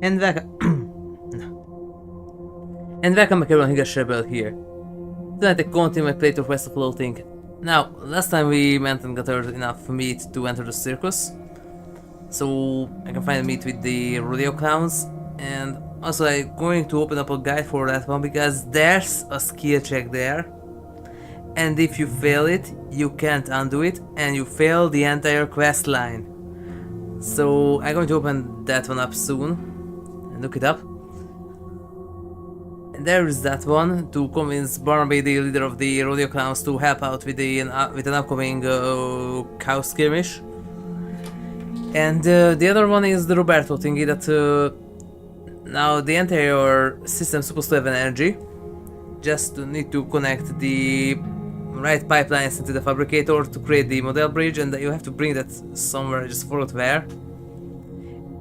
And welcome. And welcome back everyone, HigurashiRebel here. Tonight I continue my playthrough Quest of Loathing. Now, last time we went and gathered enough meat to enter the circus. So I can find meat with the rodeo clowns. And also I'm going to open up a guide for that one because there's a skill check there. And if you fail it, you can't undo it and you fail the entire quest line. So I'm going to open that one up soon. Look it up. And there is that one to convince Barnaby, the leader of the rodeo clowns, to help out with an upcoming cow skirmish. And the other one is the Roberto thingy that now the entire system is supposed to have an energy. Just need to connect the right pipelines into the fabricator to create the model bridge, and you have to bring that somewhere. I just forgot where.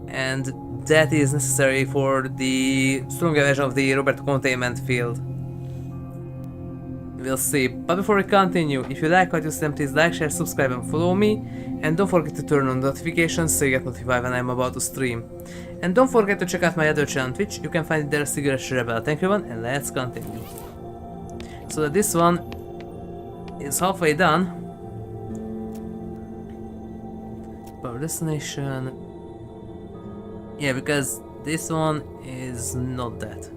And that is necessary for the stronger version of the Roberto containment field. We'll see. But before we continue, if you like what you see, then please like, share, subscribe and follow me. And don't forget to turn on notifications so you get notified when I'm about to stream. And don't forget to check out my other channel on Twitch. You can find it there as HigurashiRebel. Thank you everyone, and let's continue. So that this one is halfway done. Power destination. Yeah, because this one is not that.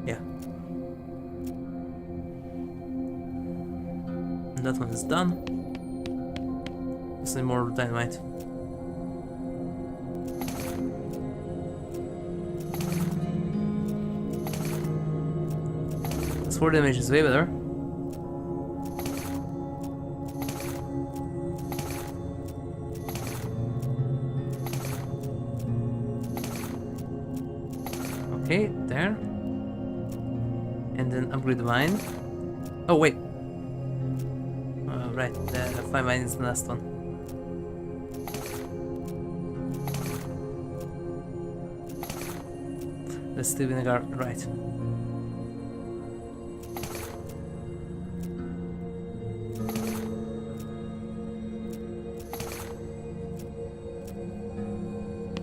Yeah. And that one is done. Just need more dynamite. This 4 damage is way better. Okay, there. And then upgrade the mine. Oh, wait. Right, the 5 mine is the last one. The steel vinegar, right.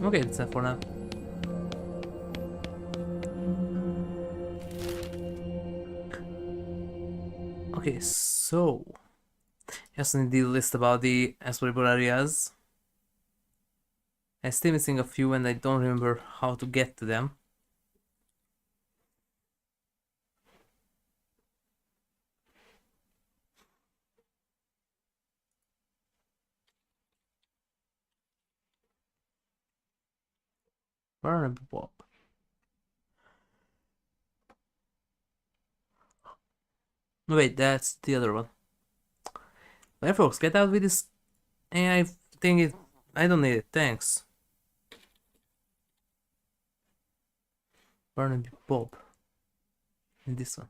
Okay, that's that for now. Okay, so just need the list about the explorable areas. I'm still missing a few and I don't remember how to get to them. Barnaby Bob. No, wait, that's the other one. There, folks, get out with this AI thing. I don't need it, thanks. Barnaby Bob. And this one.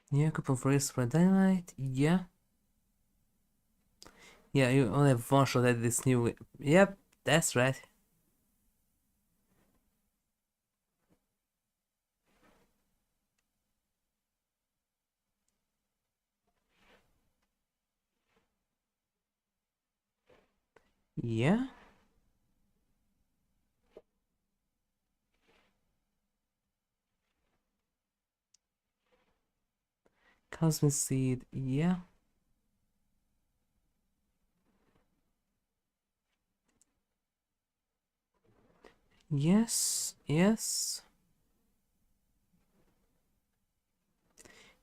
Yeah, coupon for extra dynamite. Yeah. Yeah, you only have one shot at this new. Yep, that's right. Yeah. Cosmic seed. Yeah. Yes. Yes.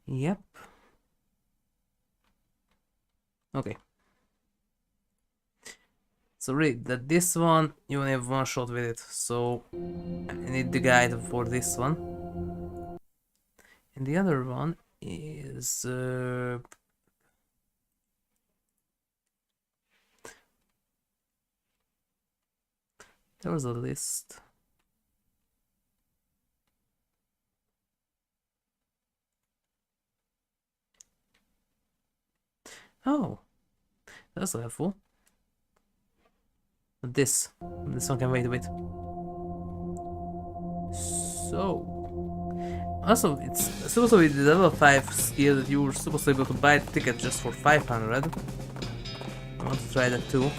Yep. Okay. So read that this one you only have one shot with it, so I need the guide for this one. And the other one is there was a list. Oh, that's helpful. This one can wait a bit. So Also, it's supposed to be the level 5 skill that you were supposed to be able to buy the ticket just for 500. I want to try that too.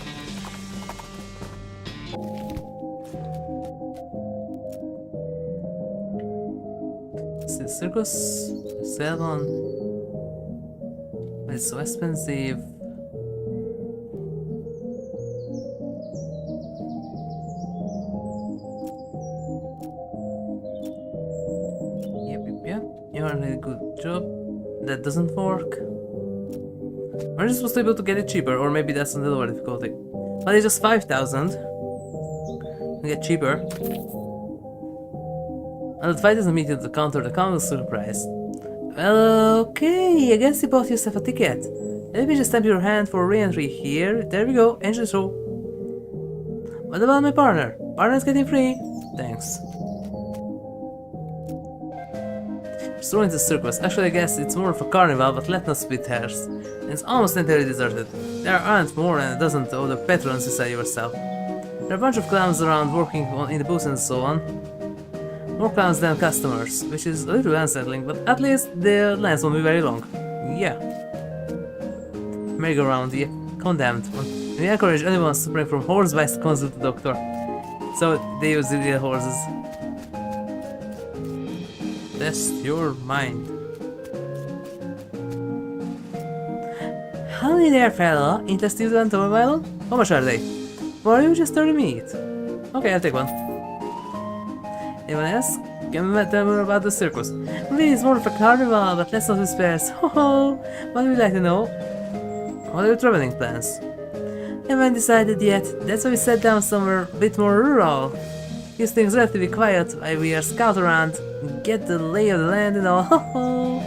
Is it circus? Salon? It's so expensive. Yep. You're a really good job. That doesn't work. Are you supposed to be able to get it cheaper? Or maybe that's on the lower difficulty. But it's just 5,000. Get cheaper. And the fight doesn't meet you at the counter, the count is surprised. Well, okay, I guess you bought yourself a ticket. Let me just stamp your hand for re-entry here. There we go, engine show. What about my partner? Partner's getting free. Thanks. Strolling the circus. Actually, I guess it's more of a carnival, but let's not split hairs. It's almost entirely deserted. There aren't more than a dozen other patrons inside yourself. There are a bunch of clowns around working in the booths and so on. More clowns than customers, which is a little unsettling, but at least the lines won't be very long. Yeah. Merry-go-round, yeah. Condemned. We encourage anyone suffering from horse bites to consult the doctor. So they use the real horses. Test your mind. Howdy there, fella. Interested in watermelon? How much are they? Or you just 30 meat? Okay, I'll take one. Anyone else? Can you tell me about the circus? Really, it's more of a carnival, but let's not disperse. Ho ho! What would you like to know? What are your traveling plans? Haven't decided yet. That's why we sat down somewhere a bit more rural. Keeps things relatively quiet while we are scout around, get the lay of the land and all. Ho ho!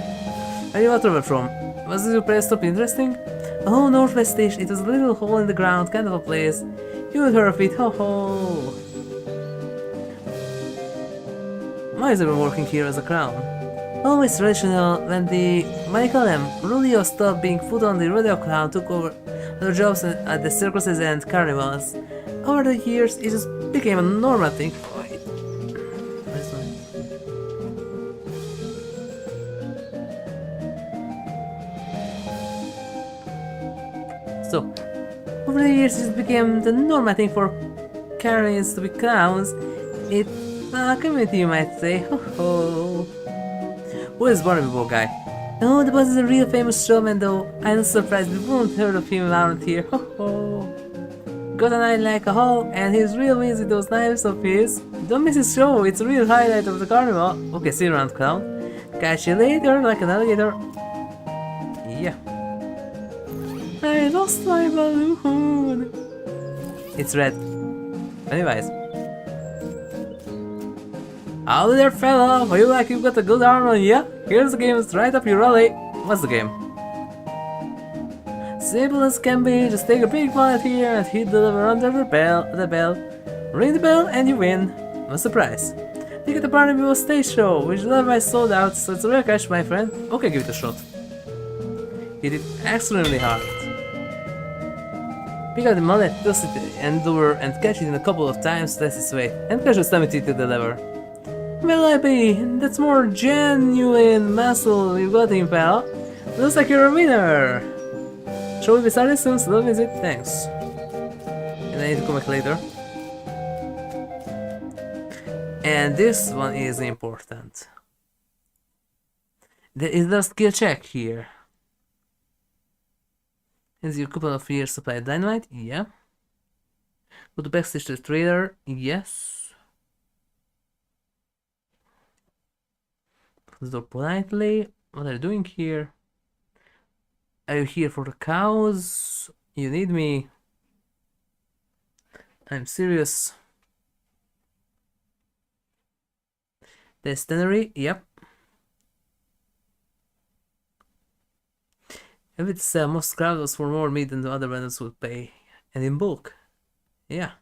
Where you travel from? Was this your place stop interesting? Oh, northwest-ish. It was a little hole in the ground, kind of a place. You would hear of it. Ho ho! Why is everyone working here as a clown? Always traditional. When the, what do you call them, rodeo stopped being put on, the rodeo clown took over other jobs at the circuses and carnivals. Over the years, it just became a normal thing. Wait. So, over the years, it became the normal thing for Karens to be clowns. It's a community, you might say. Ho ho. Who is Barnaby Boy guy? Oh, the boss is a real famous showman, though. I'm surprised we won't heard of him around here. Ho ho. Got an eye like a hawk, and he's real wins with those knives of his. Don't miss his show, it's a real highlight of the carnival. Okay, see you around, clown. Catch you later, like an alligator. Yeah. I lost my balloon. It's red. Anyways. Howdy there, fella. Feel like you've got a good arm on you? Here's the game, it's right up your alley. What's the game? Simple as can be. Just take a big wallet here and hit the lever under the bell. Ring the bell and you win. What's the prize? Ticket to Barnaby stage show, which lever I sold out, so it's a rare cash, my friend. Okay, give it a shot. Hit it extremely hard. Pick up the mallet, toss it and over and catch it in a couple of times, test its weight, and catch the stomach to the lever. Well, Abby, that's more genuine muscle you've got in, pal. Looks like you're a winner. Shall we be started soon? Slow visit, thanks. And I need to come back later. And this one is important. There is the skill check here. Is your couple of years supply of dynamite? Yeah. Go to backstage to the trader? Yes. Close the door politely. What are you doing here? Are you here for the cows? You need me. I'm serious. The itinerary? Yep. If it's most crowds for more meat than the other vendors would pay. And in bulk. Yeah.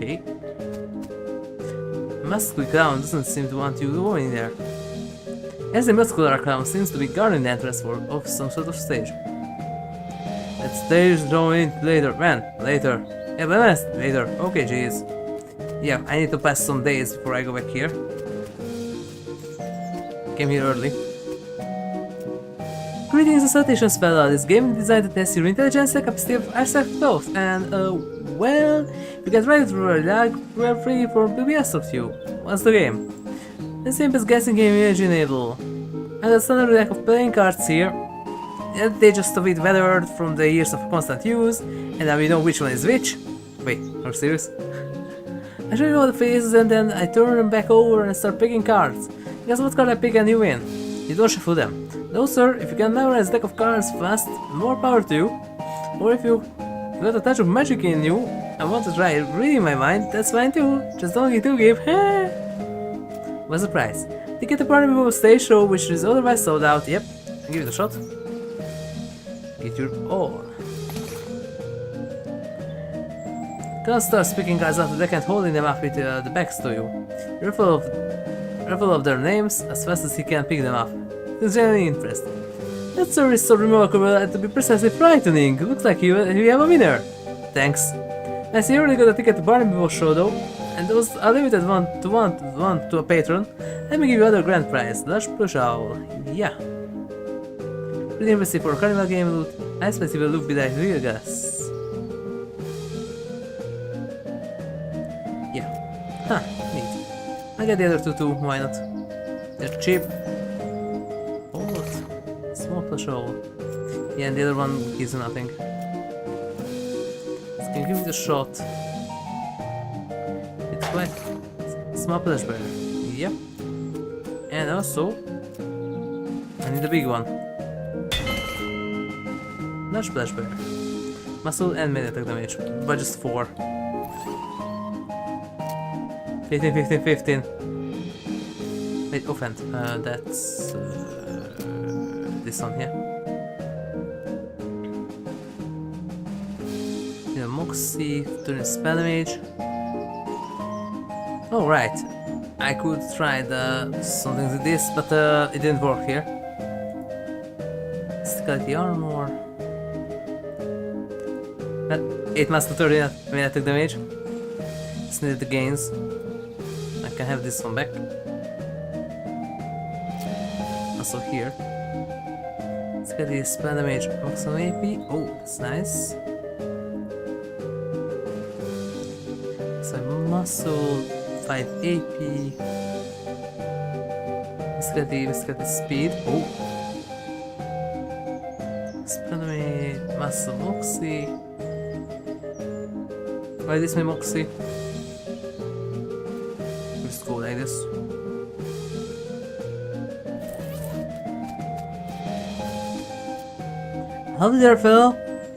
Okay. Muscular clown doesn't seem to want you to go in there. As the muscular clown seems to be guarding the entrance of some sort of stage. That stage drawn in later. When? Later. Yeah, but when? Later. Okay, jeez. Yeah, I need to pass some days before I go back here. Came here early. Greetings and salutations, fella. This game is designed to test your intelligence, capacity of ourselves both, and well, if you get ready to relax, we're free for be asked of you. What's the game? The simplest guessing game imaginable. And a standard deck of playing cards here. And they just a bit weathered from the years of constant use, and now we know which one is which. Wait, are you serious? I show you all the faces and then I turn them back over and start picking cards. Guess what card I pick and you win. You don't shuffle them. No sir, if you can memorize a deck of cards fast, more power to you. Or if you got a touch of magic in you and want to try reading my mind, that's fine too. Just don't get too give. What's the price? Ticket to Barnaby stage show, which is otherwise sold out. Yep, give it a shot. Get your all. Can't start speaking cards after they can't holding them up with the backs to you. Reveal of their names as fast as he can pick them up. It's genuinely interesting. That story is so remarkable and to be precisely frightening. Looks like you have a winner. Thanks. I see you already got a ticket to Barnaby show though, and it was a limited one to a patron. Let me give you other grand prize, large plush owl. Yeah. Pretty impressive for a carnival game loot. Nice festival look be like real gas. Yeah. Huh, neat. I'll get the other two too, why not? They're cheap. Oh, what? Small plush owl. Yeah, and the other one gives nothing. Can you give it a shot? It's quite small plush bear. Yep. And also, I need a big one. Large splash bear. Muscle and melee attack damage, but just 4. 15, 15, 15. Wait, offhand. That's this one here. Yeah, Moxie, turn spell damage. Oh right, I could try something with this, but it didn't work here. Scarlet armor. 8 muscle 30 melee attack damage. Just needed the gains. I can have this one back. Also here. Let's get the spell damage, maximum AP. Oh, that's nice. So muscle 5 AP. Let's get the speed. Oh. Spell damage, muscle moxie. Why this my moxie? Just go like this. Howdy there, fellow.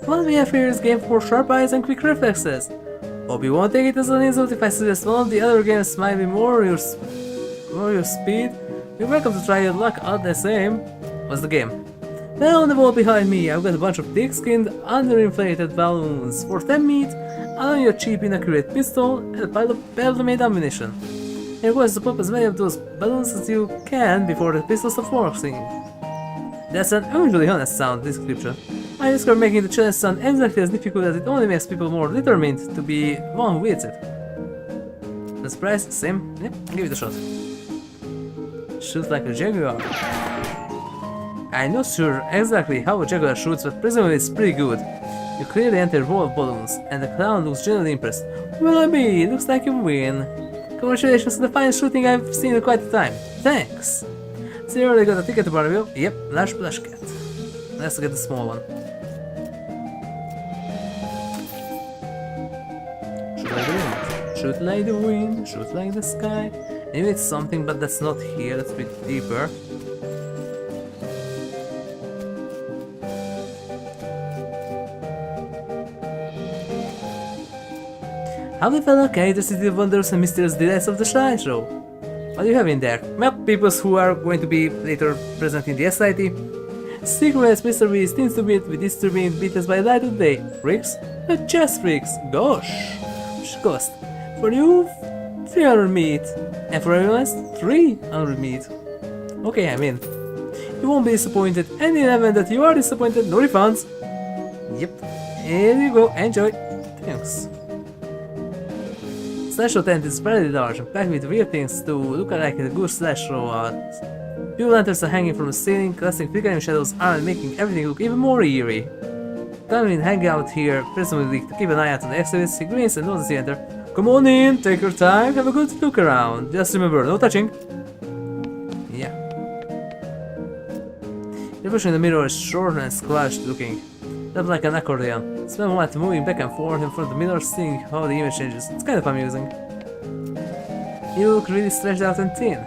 What we have here is a game for sharp eyes and quick reflexes. Hope you won't take it as an insult if I suggest one of the other games might be more your speed. You're welcome to try your luck out the same. What's the game? Well, on the wall behind me, I've got a bunch of thick-skinned, underinflated balloons for 10 meat, allowing you a cheap, inaccurate pistol, and a pile of badly-made ammunition. You're going to pop as many of those balloons as you can before the pistol stops working. That's an unusually honest sound description. I discovered making the challenge sound exactly as difficult as it only makes people more determined to be one who wields it. The price, same? Yep, give it a shot. Shoot like a jaguar. I'm not sure exactly how a jaguar shoots, but presumably it's pretty good. You clearly enter a wall of balloons, and the clown looks genuinely impressed. Well, I mean, looks like you win. Congratulations on the finest shooting I've seen in quite a time. Thanks! So you already got a ticket to Barnaby? Yep, large splash cat. Let's get the small one. Shoot like the wind, shoot like the sky. Maybe it's something, but that's not here, that's a bit deeper. Howdy fellow, can you just see the wonders and mysterious delights of the slideshow? What do you have in there? Well, peoples who are going to be later present in the SIT. Secrets, mysteries, things to beat with disturbing beaters by light of day. Freaks? Not just freaks, gosh! Which cost? For you, 300 meat. And for everyone else, 300 meat. Okay, I'm in. You won't be disappointed, and in the event that you are disappointed, no refunds. Yep. Here you go, enjoy. Thanks. Slasher tent is very large and packed with weird things to look like a good slasher art. Few lanterns are hanging from the ceiling, casting flickering shadows and making everything look even more eerie. Come in, hang out here, presumably to keep an eye out on the exhibits. He grins and notices you enter. Come on in, take your time, have a good look around. Just remember, no touching. Yeah. Your pushing the mirror is short and squashed looking. Not like an accordion. Spend a moment moving back and forth in front of the mirror, seeing how the image changes. It's kind of amusing. You look really stretched out and thin.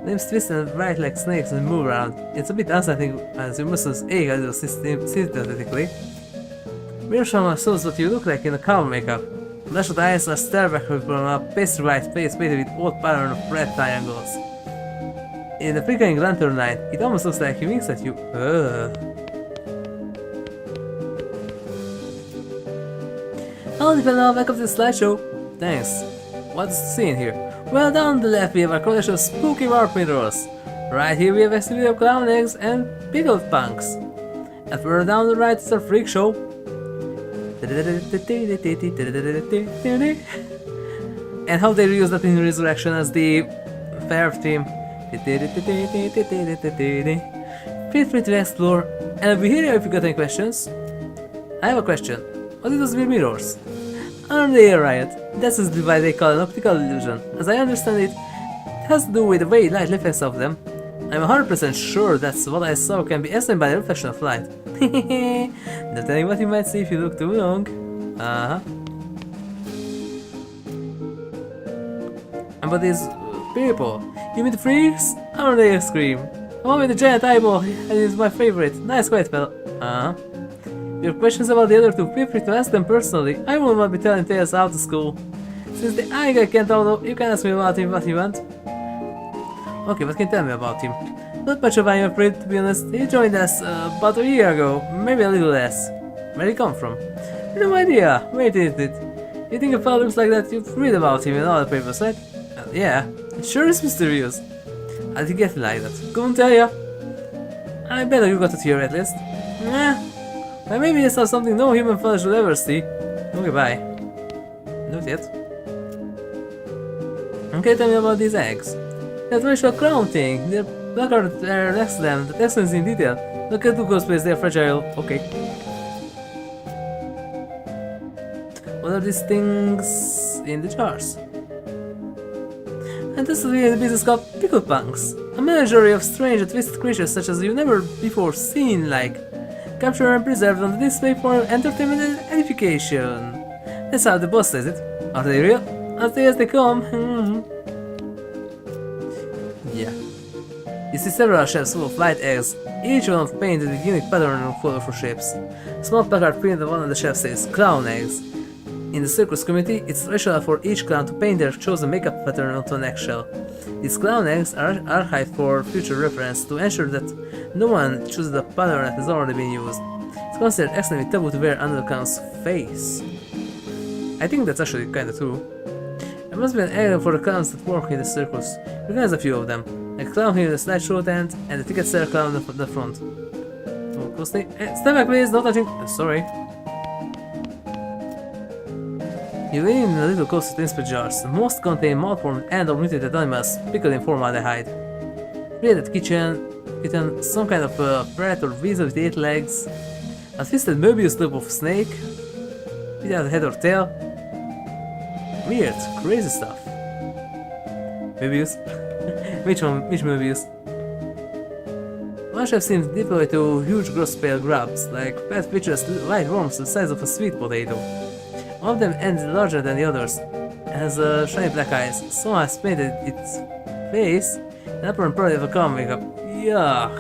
Limbs twist and right like snakes and move around. It's a bit unsettling as your muscles ache a little systematically. Mirror shows what you look like in a cowl makeup. Bloodshot eyes are stare back from a pasty white face painted with odd pattern of red triangles. In the flickering lantern light, it almost looks like he winks at you. Hello, depending back of the slideshow. Thanks. What's the scene here? Well, down the left we have a collection of spooky warp mirrors. Right here we have a studio of clown eggs and pickled punks. And further down the right is a freak show. And how they reuse that in Resurrection as the fair theme. Feel free to explore, and I'll be here if you got any questions. I have a question. What are those weird mirrors? Aren't they a riot? That's why they call it an optical illusion. As I understand it, it has to do with the way light reflects off them. I'm 100% sure that's what I saw can be explained by the reflection of light. Not telling what you might see if you look too long. And but these people, you mean the freaks? Aren't they a scream? The one with the giant eyeball, and is my favorite. Nice quiet fellow. If you have questions about the other two, feel free to ask them personally. I won't want to be telling tales out of school. Since the eye guy can't, although you can ask me about him what you want. Okay, what can you tell me about him? Not much of I'm afraid, to be honest. He joined us about a year ago, maybe a little less. Where did he come from? No idea. Wait, isn't it? You think a fellow looks like that, you'd read about him in all the papers, right? Yeah, it sure is mysterious. How did he get like that? Couldn't tell ya. I bet you got it here at least. Nah. Well, maybe he saw something no human flesh will ever see. Okay, bye. Not yet. Okay, tell me about these eggs. That racial crown thing. They're placard there next to them. That excellence in detail. Look at the cosplays, they're fragile. Okay. What are these things in the jars? And this is the business called pickle punks. A menagerie of strange and twisted creatures such as you've never before seen, like captured and preserved on the display for entertainment and edification. That's how the boss says it. Are they real? As they come. Yeah. You see several shelves full of light eggs, each one painted with unique pattern and colorful shapes. Small placard printed on one of the shelves says clown eggs. In the circus community, it's traditional for each clown to paint their chosen makeup pattern onto an eggshell. These clown eggs are archived for future reference to ensure that no one chooses a pattern that has already been used. It's considered extremely taboo to wear under the clown's face. I think that's actually kinda true. There must be an area for the clowns that work in the circus. Recognize a few of them. A clown here in the slideshow tent and the ticket seller clown at the front. More closely. Step back please, no touching. Sorry. You lean in a little closer to inspect jars. Most contain malformed and or mutated animals pickled in formaldehyde. Created kitten, some kind of predator weasel with 8 legs, a twisted Möbius loop of snake, without a head or tail. Weird, crazy stuff. Möbius? Which one? Which Möbius? One chef seems deployed to huge gross pale grubs, like fat pictures light worms the size of a sweet potato. One of them ends larger than the others, and has shiny black eyes. Someone has painted its face an apparent product of a clown makeup. Yuck!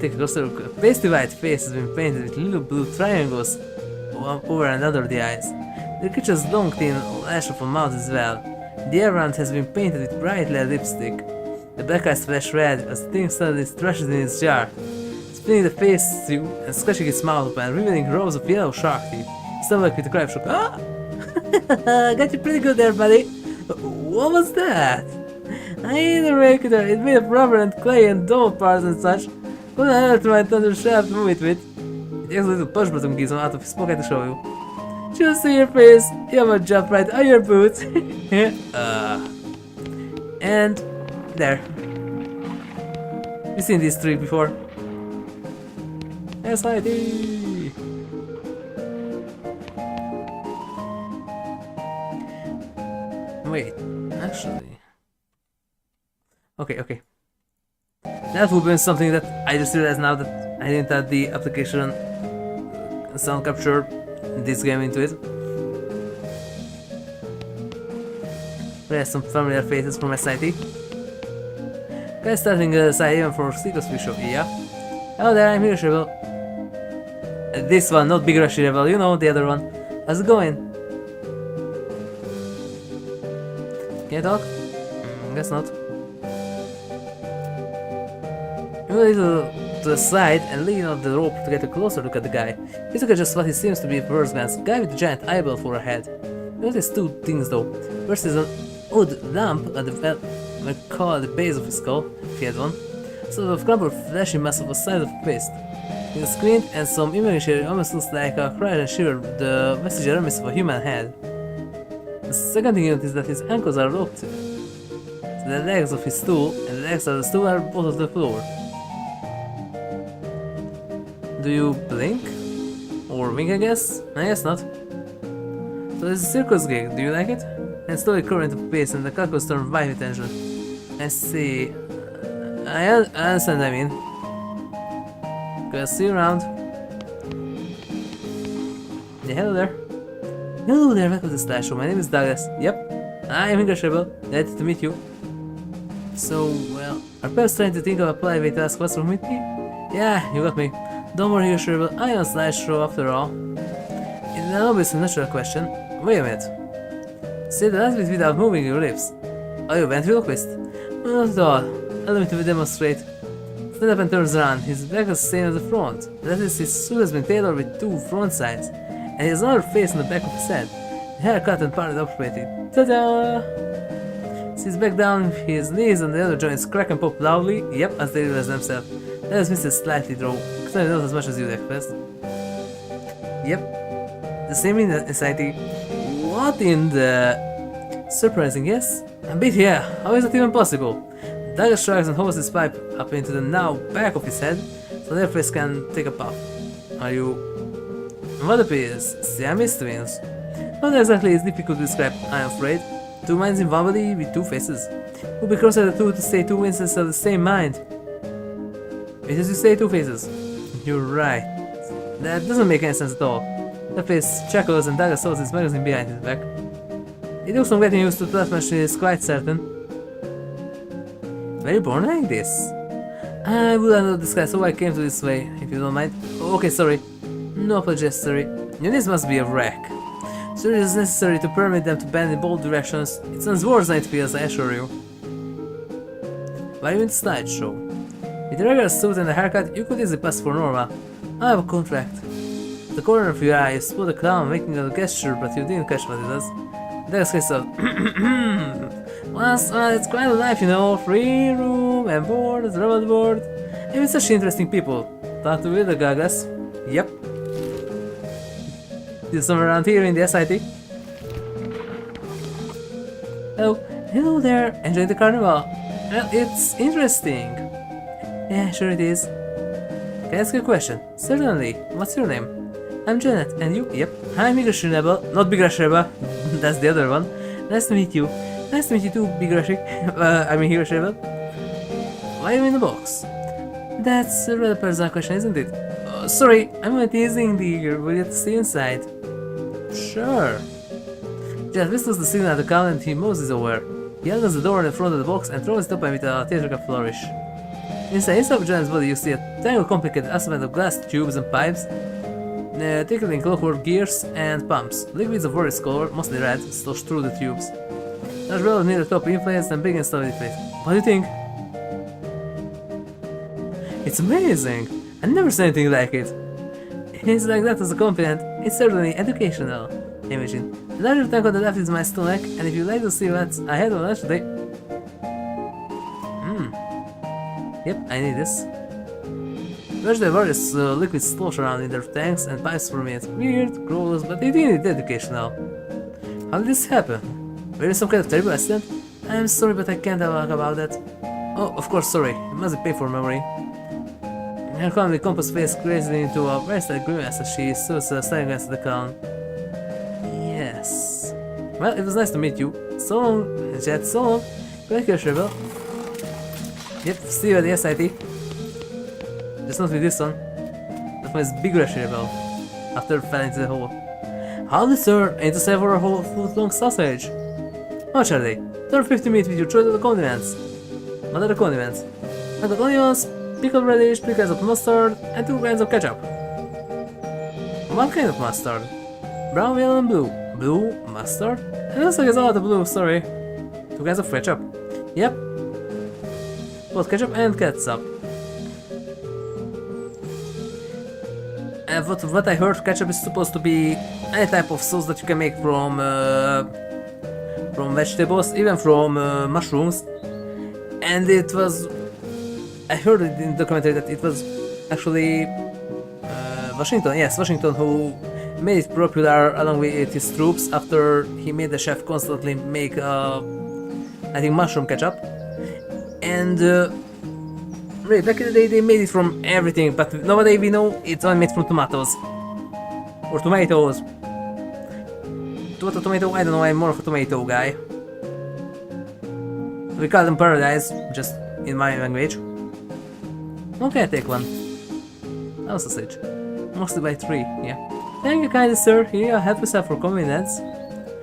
Take a closer look. A pasty white face has been painted with little blue triangles over and under the eyes. The creature's long thin lash of a mouth as well. The around has been painted with bright red lipstick. The black eyes flash red as the thing suddenly thrashes in its jar, spinning the face through and scratching its mouth open, revealing rows of yellow shark teeth. Stomach with a crab shock. Ah! Got you pretty good there, buddy. What was that? I ain't a regular. It made of rubber and clay and doll parts and such. Couldn't handle to my thunder shaft to move it with. He takes a little push button gizmo out of his pocket to show you. Just see your face. You have a jump right on your boots. And there. You've seen these three before. S.I.D. Wait, actually. Okay. That would be something that I just realized now that I didn't add the application sound capture this game into it. There's some familiar faces from SIT. Guys starting a side even for Circus show, yeah. Hello there, I'm HigurashiRebel. This one, not HigurashiRebel, you know, the other one. How's it going? Can you talk? Guess not. You move a little to the side and lean on the rope to get a closer look at the guy. He's look at just what he seems to be at first glance. Guy with a giant eyeball for a head. You notice two things though. First is an odd lump at the at the base of his skull, if he had one. Sort of crumpled fleshy mass of the size of a fist. In the squint and some imagery almost looks like a cry and shiver, the vestige remnants of a human head. The second thing you notice is that his ankles are locked to the legs of his stool, and the legs of the stool are both on the floor. Do you blink? Or wink, I guess? I guess not. So this is a circus gig, do you like it? And slowly current of pace and the cockles turn white with tension. I see. I understand, I mean. Gonna see you around. Yeah, hello there. Hello there, welcome to the slideshow. My name is Douglas. Yep, I'm HigurashiRebel. Delighted to meet you. So, well, are perhaps trying to think of a polite way to ask what's wrong with me? Yeah, you got me. Don't worry, HigurashiRebel. I am a slideshow after all. It's an obvious and natural question. Wait a minute. Say the last bit without moving your lips. Are you a ventriloquist? Not at all. Allow me to demonstrate. Stand up and turns around. His back is the same as the front. That is, his suit has been tailored with two front sides. And he has another face on the back of his head. The hair cut and parted appropriately. Ta-da! Sits back down, his knees and the other joints crack and pop loudly. Yep, as they realize themselves. That is Mr. Slightly Draw. Clearly not as much as you'd expect. Yep. The same in the society. What in the... Surprising, yes? A bit, yeah. How is that even possible? Douglas shrugs and holds his pipe up into the now back of his head, so their face can take a puff. Are you... What appears? Siamese twins? Not exactly, it's difficult to describe, I'm afraid. Two minds in one body with two faces. It would be crossed the two to say two instances of the same mind. It is to say two faces. You're right. That doesn't make any sense at all. The face chuckles and Douglas holds his magazine behind his back. It looks from getting used to that much is quite certain. Were you born like this? I wouldn't know this guy, so I came to this way, if you don't mind. Okay, sorry. No apologies, sorry. This must be a wreck. So it is necessary to permit them to bend in both directions. It sounds worse than it feels, I assure you. Why are you in the slideshow? With a regular suit and a haircut, you could easily pass for normal. I have a contract. At the corner of your eye, you spot a clown making a gesture, but you didn't catch what it does. There's case of well, it's quite a life, you know. Free room and board, travel board. And with such interesting people. Talk to the Douglas. Yep. This is somewhere around here in the SIT. Hello. Hello there. Enjoying the carnival? Well, it's interesting. Yeah, sure it is. Can I ask you a question? Certainly. What's your name? I'm Janet, and you? Yep. I'm HigurashiRebel, not HigurashiRebel. That's the other one. Nice to meet you. Nice to meet you too, HigurashiRebel. Why are you in the box? That's a rather personal question, isn't it? Sorry, I'm only teasing the will you see inside? Sure. Janet whistles the signal at the counter and he moves over. He opens the door in the front of the box and throws it open with a theatrical flourish. Inside of Janet's body you see a tangled complicated assortment of glass tubes and pipes, tickling clockwork gears and pumps. Liquids of various color, mostly red, slosh through the tubes. There's well near the top inflates and begins to deflate. What do you think? It's amazing! I never seen anything like it. It's like that as a compliment. It's certainly educational. Imagine. The larger tank on the left is my stomach, and if you like to see what I had on lunch today... Yep, I need this. There's the various liquids slosh around in their tanks and pipes for me. It's weird, gross, but it is educational. How did this happen? Were you some kind of terrible accident? I'm sorry, but I can't talk about that. Oh, of course, sorry. It must be painful memory. Her calmly composed face crazily into a very slight grimace as she stood staring against the clown. Yes. Well, it was nice to meet you. So long, Jet, so long. Good HigurashiRebel. Yep, see you at the SIT. Just not with this one. That one is HigurashiRebel. After falling into the hole. Howdy, sir! I need to save for a whole foot-long sausage. How much are they? 250 meat with your choice of the condiments. What are the condiments? I got onions, pickled radish, 3 kinds of mustard, and 2 kinds of ketchup. What kind of mustard? Brown, yellow, and blue. Blue? Mustard? It looks like it's a lot of blue, sorry. 2 kinds of ketchup. Yep. Both ketchup and catsup. And what I heard, ketchup is supposed to be any type of sauce that you can make from vegetables, even from mushrooms. And it was... I heard it in the documentary that it was actually Washington, yes, Washington, who made it popular along with his troops after he made the chef constantly make, I think, mushroom ketchup. And really, back in the day they made it from everything, but nowadays we know it's only made from tomatoes. Or tomatoes. Tomato, I don't know, I'm more of a tomato guy. We call them paradise, just in my language. Okay, I take one. Oh, sausage. Mostly by 3, yeah. Thank you kindly, sir. Here, help yourself for convenience.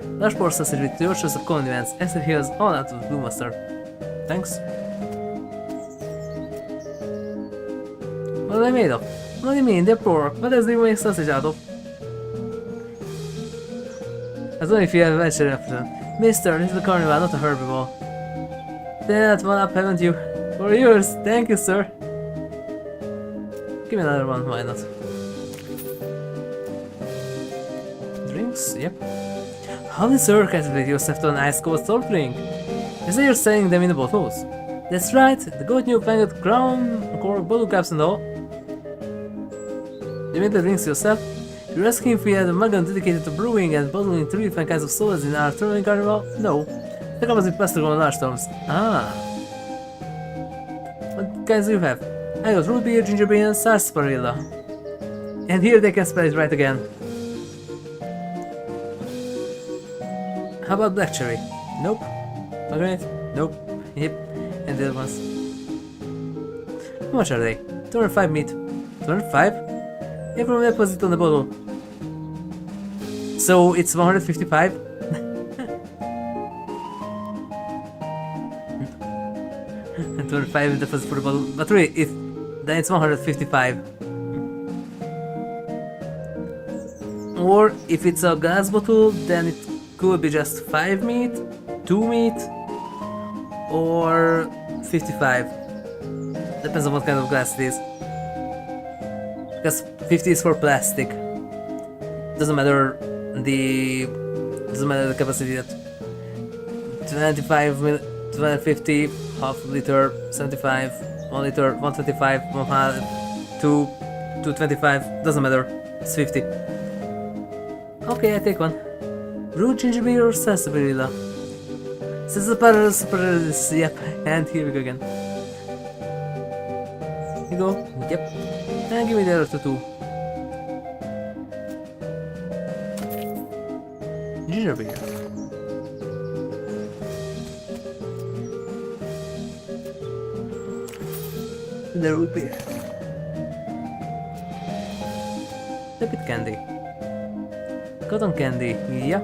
Large pork sausage with your choice of condiments. Except here's all out of blue mustard. Thanks. What are they made of? What do you mean? They're pork. What does they make sausage out of? As only if you have a vegetarian option. Mister, this is a carnival, not a herbivore. That one up, haven't you? For yours. Thank you, sir. Give me another one, why not? Drinks? Yep. How did sir captivate yourself to an ice cold soft drink? You say you're selling them in the bottles? That's right, the goat new fanged crown, cork, bottle caps and all. You made the drinks yourself? You're asking if we had a wagon dedicated to brewing and bottling 3 different kinds of sodas in our traveling carnival? No. The comes with plastic on large storms. Ah. What kinds do you have? I got root beer, ginger beer, and sarsaparilla. And here they can spell it right again. How about black cherry? Nope. Margaret? Nope. Yep. And the other ones. How much are they? 205 meat. 205? Everyone deposit on the bottle. So it's 155? And 205 deposit for the bottle. But really, then it's 155. Or if it's a glass bottle, then it could be just 5 meat, 2 meat, or 55. Depends on what kind of glass it is. Because 50 is for plastic. Doesn't matter the capacity. That 25 250, half liter, 75, 1 liter, 125, 100, 225, doesn't matter. It's 50. Okay, I take one. Brewed ginger beer or sarsaparilla? Sarsaparilla, yep, and here we go again. Here you go, yep. And give me the other 2. Ginger beer. The root beer. Liquid candy. Cotton candy, yeah.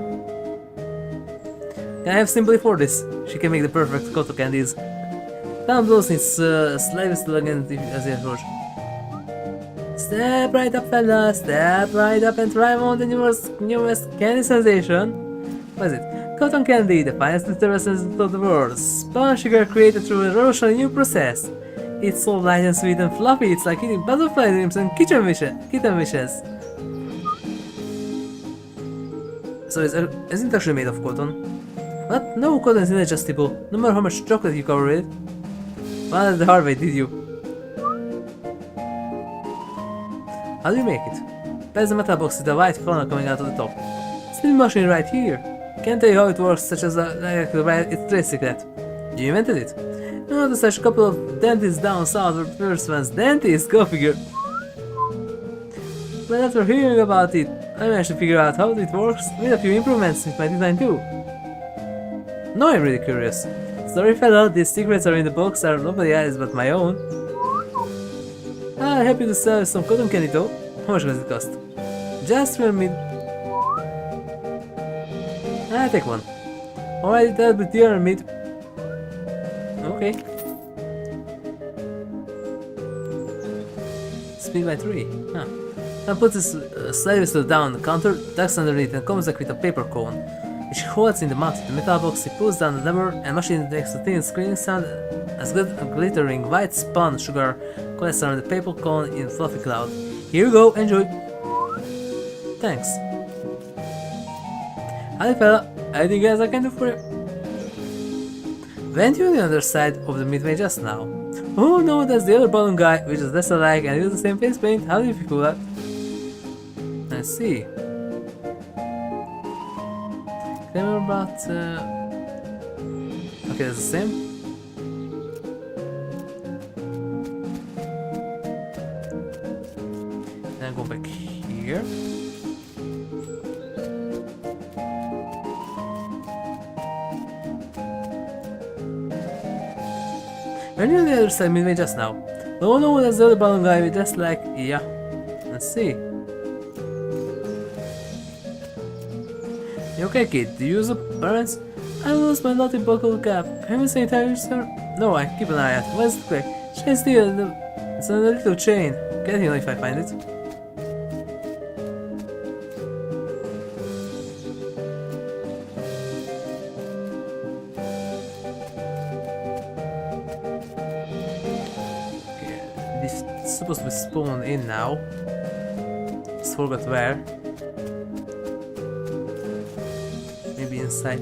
Can I have simply for this? She can make the perfect cotton candies. Down those needs slightest elegant as you approach. Step right up, fella, step right up and try on the newest candy sensation. What is it? Cotton candy, the finest effervescence of the world. Spun sugar created through a revolutionary new process. It's so light and sweet and fluffy, it's like eating butterfly dreams and kitten wishes. So isn't it actually made of cotton? What? No, cotton is inadjustable. No matter how much chocolate you cover it. Well, the hard way, did you? How do you make it? There's a metal box with a white funnel coming out of the top. Spin machine right here. Can't tell you how it works, such as it's trade secret. You invented it? No, there's such a couple of dentists down south were first ones. Dentists, go figure. But after hearing about it, I managed to figure out how it works with a few improvements with my design too. Now I'm really curious. Sorry fella, these secrets are in the box are nobody else but my own. I'm happy to sell you some cotton candy though. How much does it cost? Just for me. I'll take one. Alright, that'll be dear meat. Okay. Speed by 3. Huh. Now put this slide whistle down on the counter, ducks underneath and comes back with a paper cone, which he holds in the mouth of the metal box. He pulls down the lever and machine makes a thin screaming sound as glittering white spun sugar collects around the paper cone in fluffy cloud. Here you go, enjoy! Thanks. Howdy fella, anything else I can do for you? Went you on the other side of the midway just now? Oh no, that's the other balloon guy, which is less alike and uses the same face paint. How do you feel that? I see. Remember about okay, that's the same. Then go back here. When you're on the other side midway just now. Oh no, that's the other balloon guy with just like yeah. Let's see. You okay, kid? Do you use the parents? I lost my naughty buckle cap. Haven't seen it, sir? No, I keep an eye out. What's the quick? Chain steel. It's on a little chain. Get here if I find it. Okay, this is supposed to be spawned in now. Just forgot where. Maybe inside.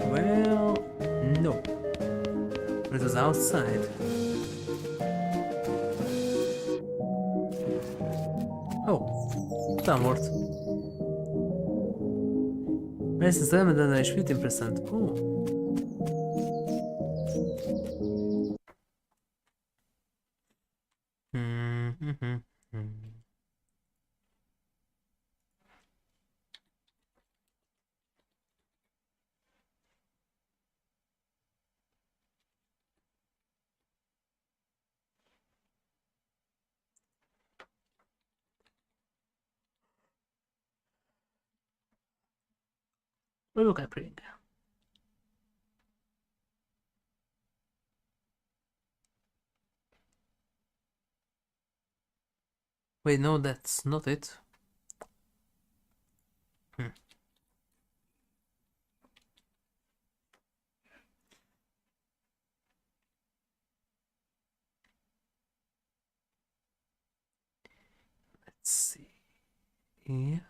Well, no. It was outside. Oh, downward. Resistance element damage 15%. Oh. What look I bring? Wait, no, that's not it. Let's see. Yeah.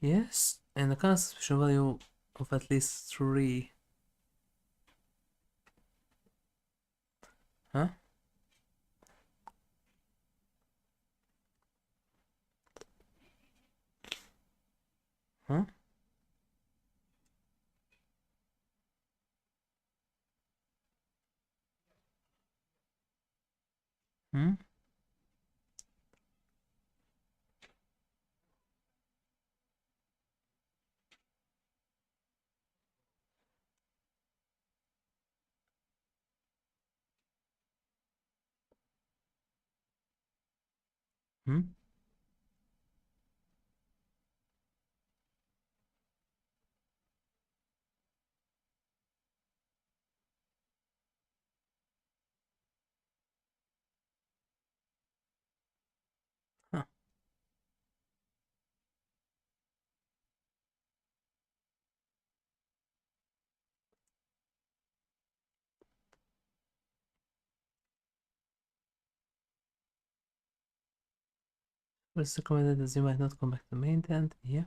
Yes, and a concentration value of at least 3. Huh? Huh? Hmm? Hmm? It's recommended as you might not come back to main tent. Yeah.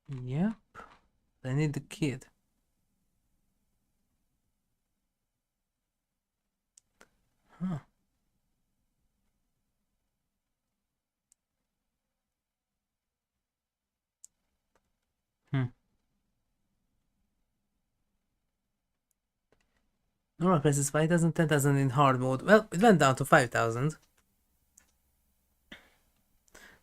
Yep. I need the kid. Huh. Normal price is 5,000, 10,000 in hard mode. Well, it went down to 5,000.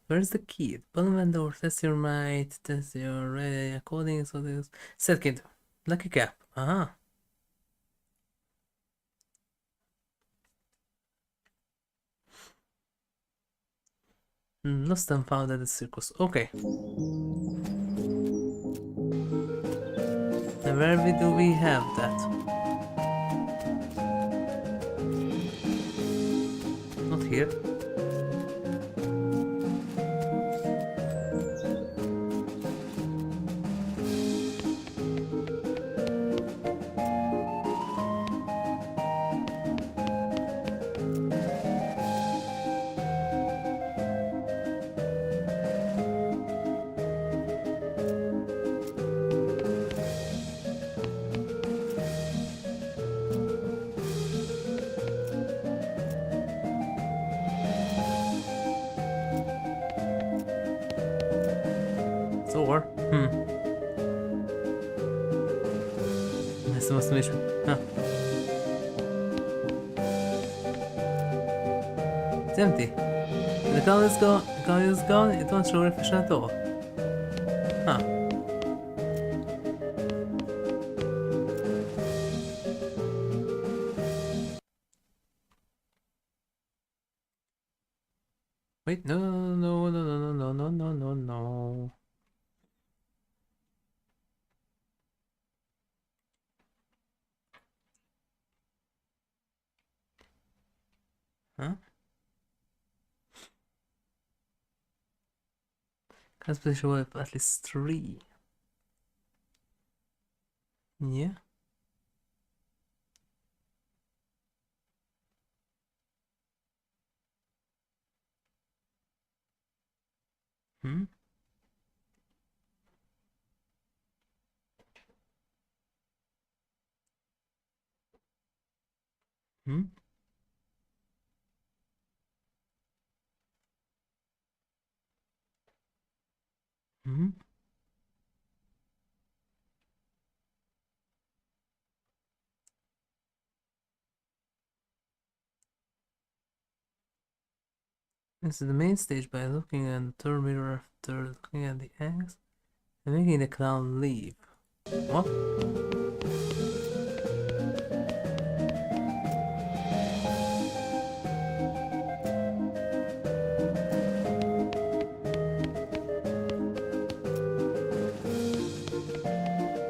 Where's the kid? Bottom vendor, test your might, test your coding, so this. Set kid. Lucky cap. Uh-huh. Lost and found at the circus. Okay. And where do we have that? Not here. Or Ezt most is. It's empty. The color is gone. The color is gone. It won't show reflection at all. Huh. Wait, no, no, no, no, no, no, no, no, no. Huh? Cosplay show up at least 3. Yeah. Hmm. Hmm. Hmm. This is the main stage by looking at the third mirror after looking at the eggs and making the clown leave. What?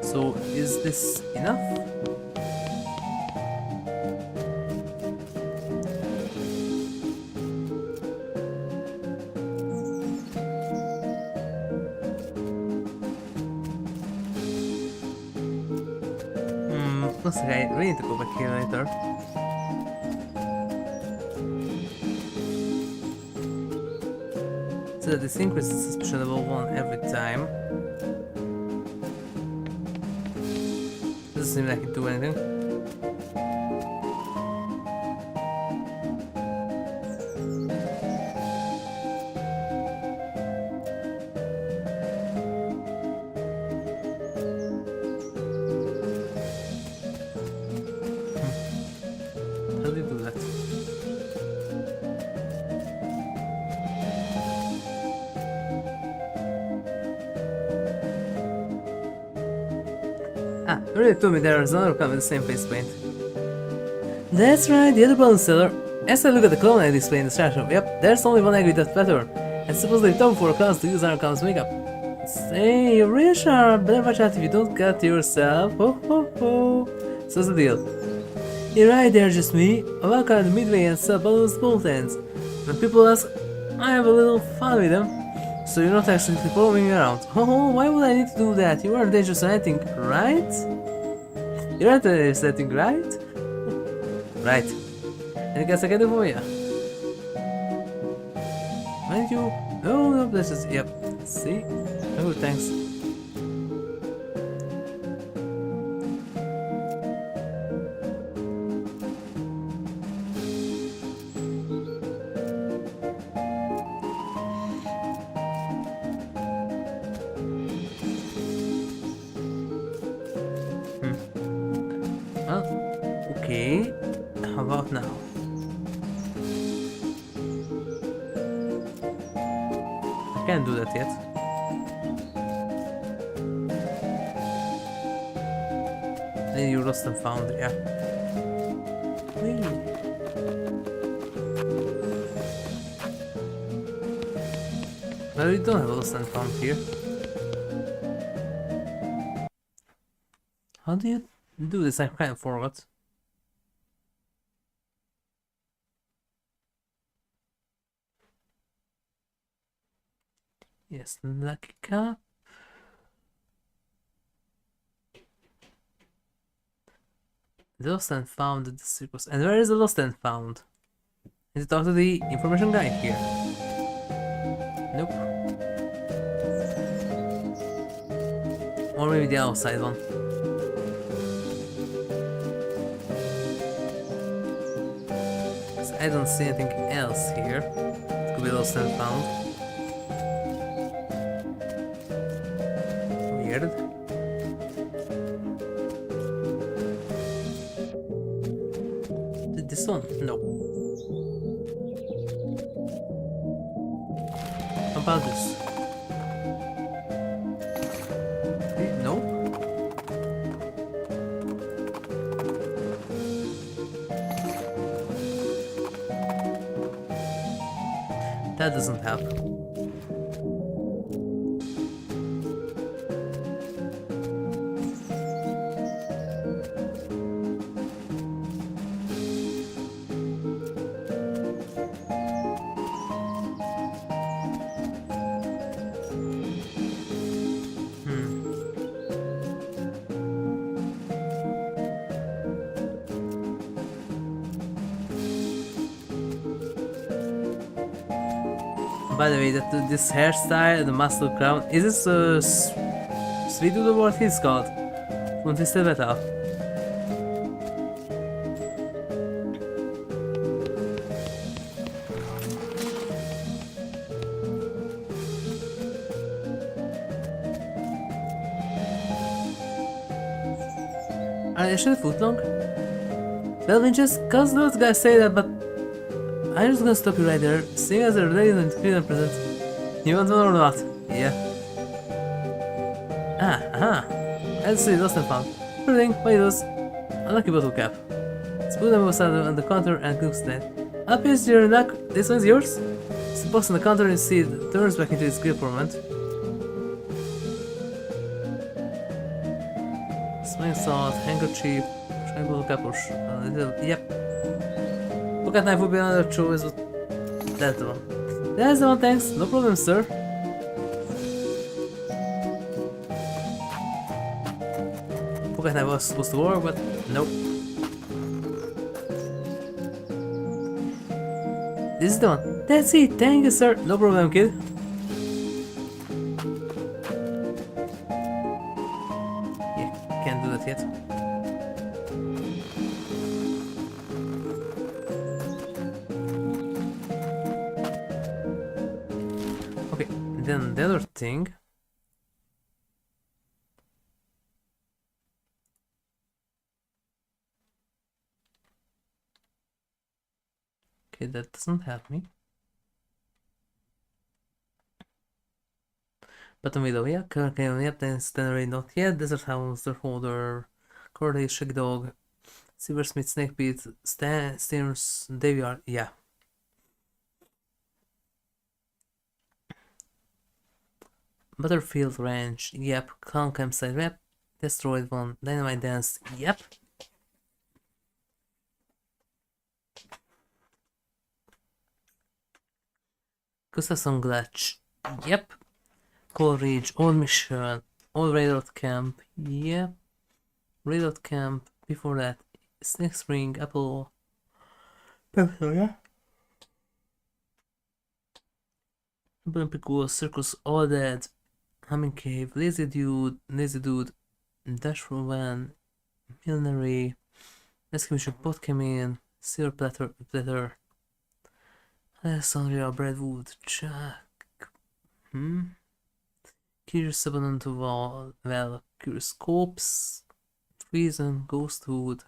So is this enough? Looks like I really need to go back here later. So that this increases suspicion level 1 every time. Doesn't seem like it do anything. How do you do that? Ah, you already told me there's another clown with the same face paint. That's right, the other balloon seller. As I look at the clone I displayed in the statue, yep, there's only one egg with that pattern. And supposedly top 4 clowns to use our clown's makeup. Say, you're really sharp, better watch out if you don't cut yourself. Ho ho ho. So what's the deal? You're right there, just me. I walk out midway and sell balloons both ends. When people ask, I have a little fun with them. So you're not actually following me around. Oh, why would I need to do that? You aren't dangerous or anything, right? You're not dangerous or anything, right? Right. Anything else I can do for you? Mind you? Oh, no, this is... Yep. See? Oh, thanks. Well, okay. How about now? I can't do that yet. Then you lost and found, yeah. Whee. Well, we don't have a lost and found here. How do you do this? I kind of forgot. Yes, lucky cup. The lost and found at the circus. And where is the lost and found? Is it talk to the information guy here? Nope. Or maybe the outside one. I don't see anything else here. It could be lost and found. Weird. This one? No. How about this? No. That doesn't help. By the way, this hairstyle, the muscle crown, is this Sweet Doodle what he's called? From Twisted Metal. Are they actually foot long? Well, Winches, cause those guys say that, but I'm just gonna stop you right there. Seeing as a lady and clean and present. You want one or not? Yeah. Let's see, lost and found. Sure thing, what you lose? A lucky bottle cap. Spoon them aside on the counter and cooks that. Up is your luck. This one's yours? It's the box on the counter and see it turns back into its grip for a moment. Smelling salt, handkerchief, shiny bottle cap or a little. Yep. Pocket knife would be another choice, but that's the one. That's the one, thanks. No problem, sir. Pocket knife was supposed to work, but nope. This is the one. That's it. Thank you, sir. No problem, kid. Yeah, can't do that yet. Then the other thing. Okay, that doesn't help me. Bottom window, yeah, currently on yep, then Stanley not yet, Desert House, the Holder, Corday, Shaggy Dog, Silversmith, Snake Pit, Stearns, Daveyard, yeah. Butterfield Ranch, yep. Clown Campsite, yep. Destroyed One, Dynamite Dance, yep. Gustafson Glatch, Yep. Cold Ridge, Old Mission, Old Railroad Camp. Yep. Railroad Camp. Before that, Snake Spring, Apple. Yeah. Olympic Circus, All Dead, Humming Cave, Lazy Dude, Dash for Van, Millenary, Rescue Mission, Pot Came in, Silver Platter, Alexandria, Bradwood, Chuck, Curious Abandoned Well, Curious Scopes, Treason, Ghostwood,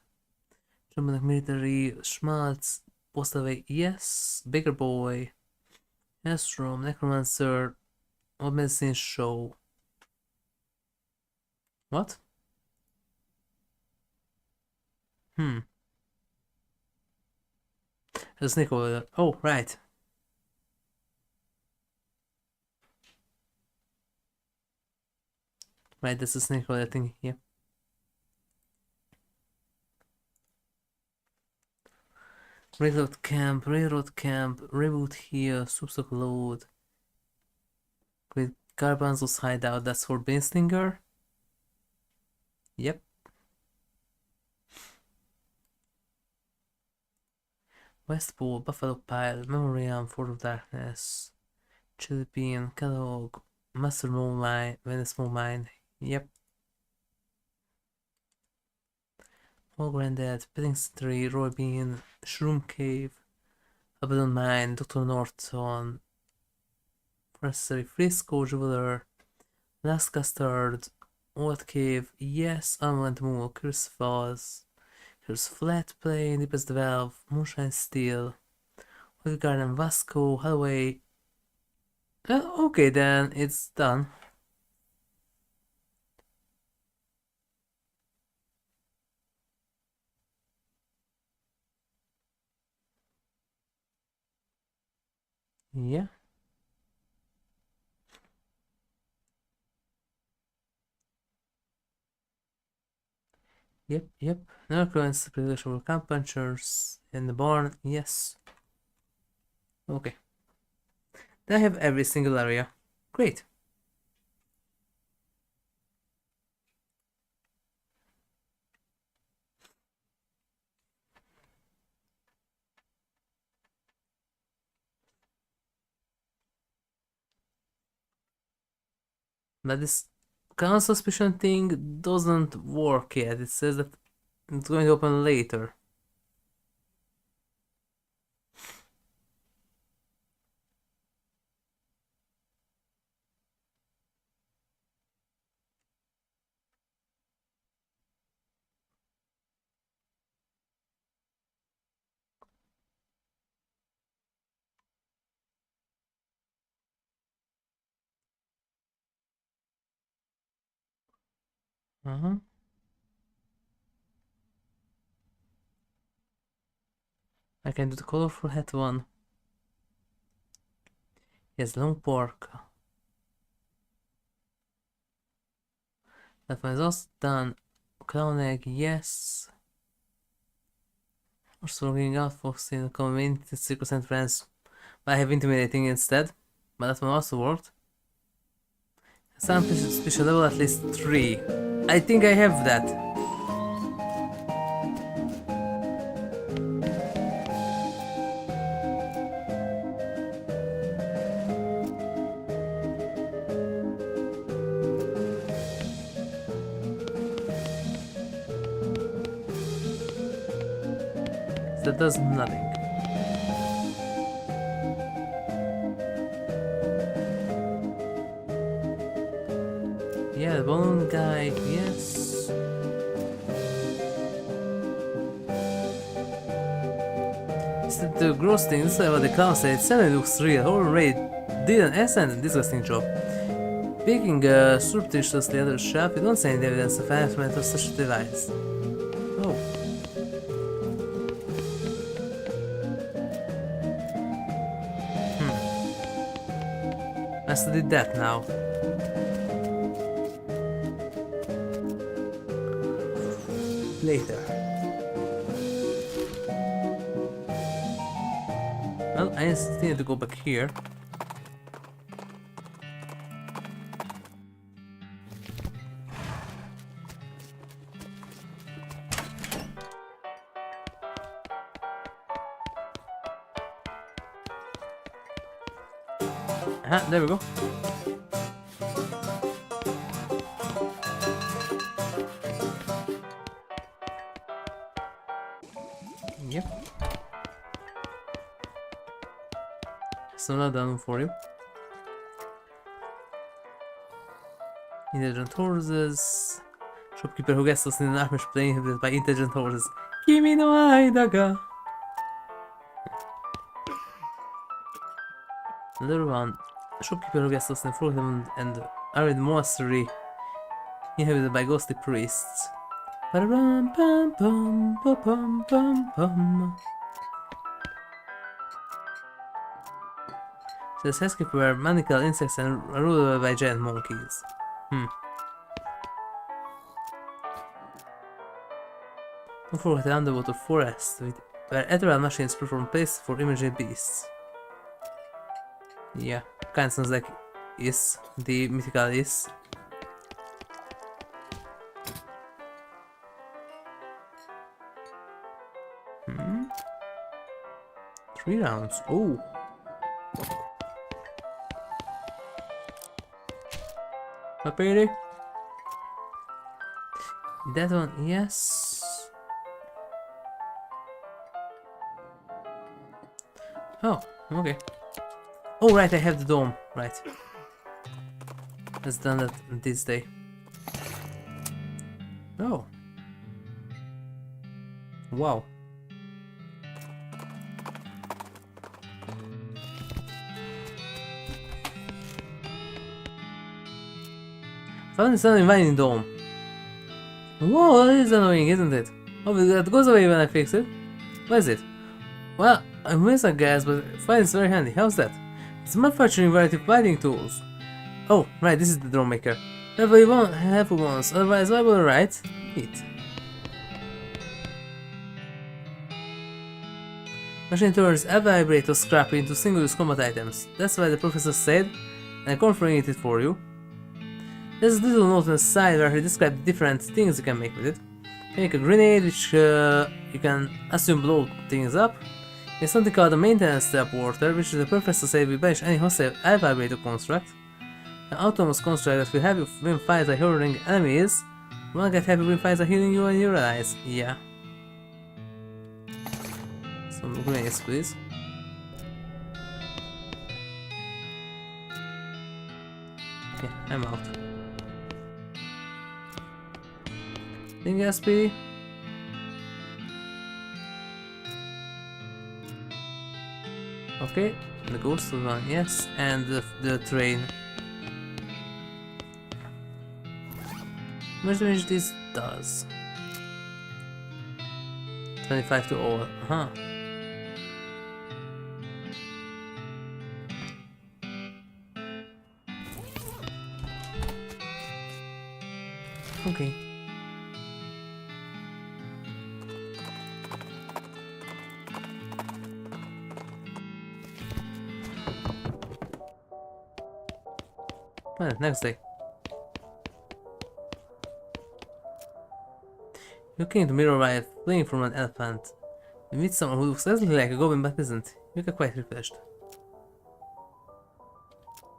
Germanic Military, Schmaltz, Postaway, Yes, Bigger Boy, Astrom, Necromancer, Old Medicine Show. What? A snake over there. Oh, right. Right, that's a snake over that thing, yeah. Railroad camp, reboot here, substock load. Great Garbanzo's hideout, that's for Bainstinger. Yep. West Pole, Buffalo Pile, Memoriam, Fort of Darkness, Chili Bean, Catalog, Master Moonlight, Venice Moonlight. Yep. All Granddad, Petting Tree, Roy Bean, Shroom Cave, Abaddon Mine, Dr. Norton, Necessary Frisco, Jeweler, Last Custard, Old Cave, Yes, Unwent Moon, Curse Falls, Curse Flat Plane, Deepest Valve, Moonshine Steel, Holy Garden, Vasco, Holloway. Okay then, it's done. Yeah. Yep. Narcoins, predictable camp punchers in the barn, yes. Okay. Then I have every single area. Great. But this ground suspicion thing doesn't work yet. It says that it's going to open later. I can do the colorful hat one. Yes, long pork. That one is also done. Clown egg, yes. Also looking out for the community circus entrance. But I have intimidating instead. But that one also worked. Some special level at least 3. I think I have that. That does nothing. Yeah, the balloon guy, yes. Instead the gross thing, this is what the clown said. It certainly looks real. Already did an excellent and disgusting job. Picking surreptitiously under the shelf, you don't see any evidence of enactment of such a device. Oh. I still did that now. Later. Well, I still need to go back here. There we go. Yep. So not done for you. Intelligent horses. Shopkeeper who gets us in an army plane inhibited by intelligent horses. Kimi no Aidaga. Another one. Shopkeeper who gets us in Frogheaven and Arid Monastery inhabited by ghostly priests. Ba-da-bum, bum, bum, ba-bum, bum, bum. So the escape were maniacal insects and ruled by giant monkeys. Don't forget the underwater forest, where ethereal machines perform plays for imaginary beasts. Yeah, kinda sounds like Is, the mythical Is. Hmm? 3 rounds. Oh! Not really? That one, yes. Oh, okay. Oh, right, I have the dome. Right. Let's done that this day. Oh. Wow. Found this uninviting dome. Whoa, that is annoying, isn't it? Oh, that goes away when I fix it. What is it? Well, I miss a gas, but fine is very handy. How's that? It's a manufacturing variety of lighting tools. Oh, right, this is the drone maker. Level 1, half once, otherwise I will write it. Machine turns a Vibrato scrap into single-use combat items. That's why the professor said, and I'm confirming it for you. There's a little note on the side where he described different things you can make with it. You can make a grenade, which you can assume blow things up. There's something called a maintenance teleporter, which the professor said will banish any hostile Vibrato construct. An autonomous construct that will have you win fights by hurling enemies. One get happy win fights by healing you and your allies. Yeah. Some grenades, please. Yeah, I'm out. Anything else, P? Okay, the ghost one, yes, and the train. How much damage this does? 25 to all, huh? Okay. Well, next day. You came to mirror by fleeing from an elephant. You meet someone who looks exactly like a goblin but isn't. You get quite refreshed.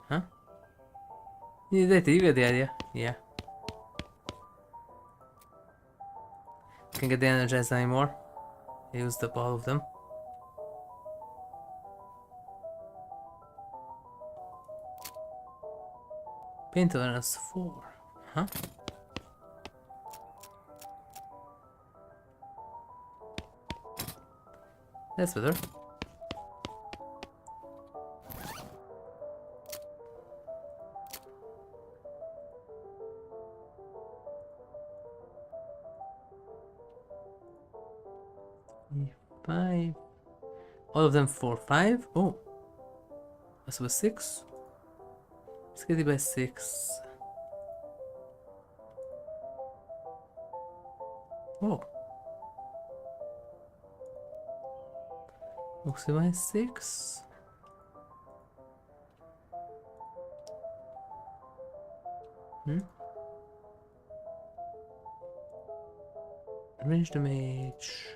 Huh? You get the idea. Yeah. Can't get the energized anymore. I used up all of them. Pain tolerance 4. Huh? That's better. Five. All of them for 5. Oh. That's with 6. Let's get it by 6. Oh. Looks by 6. Range damage.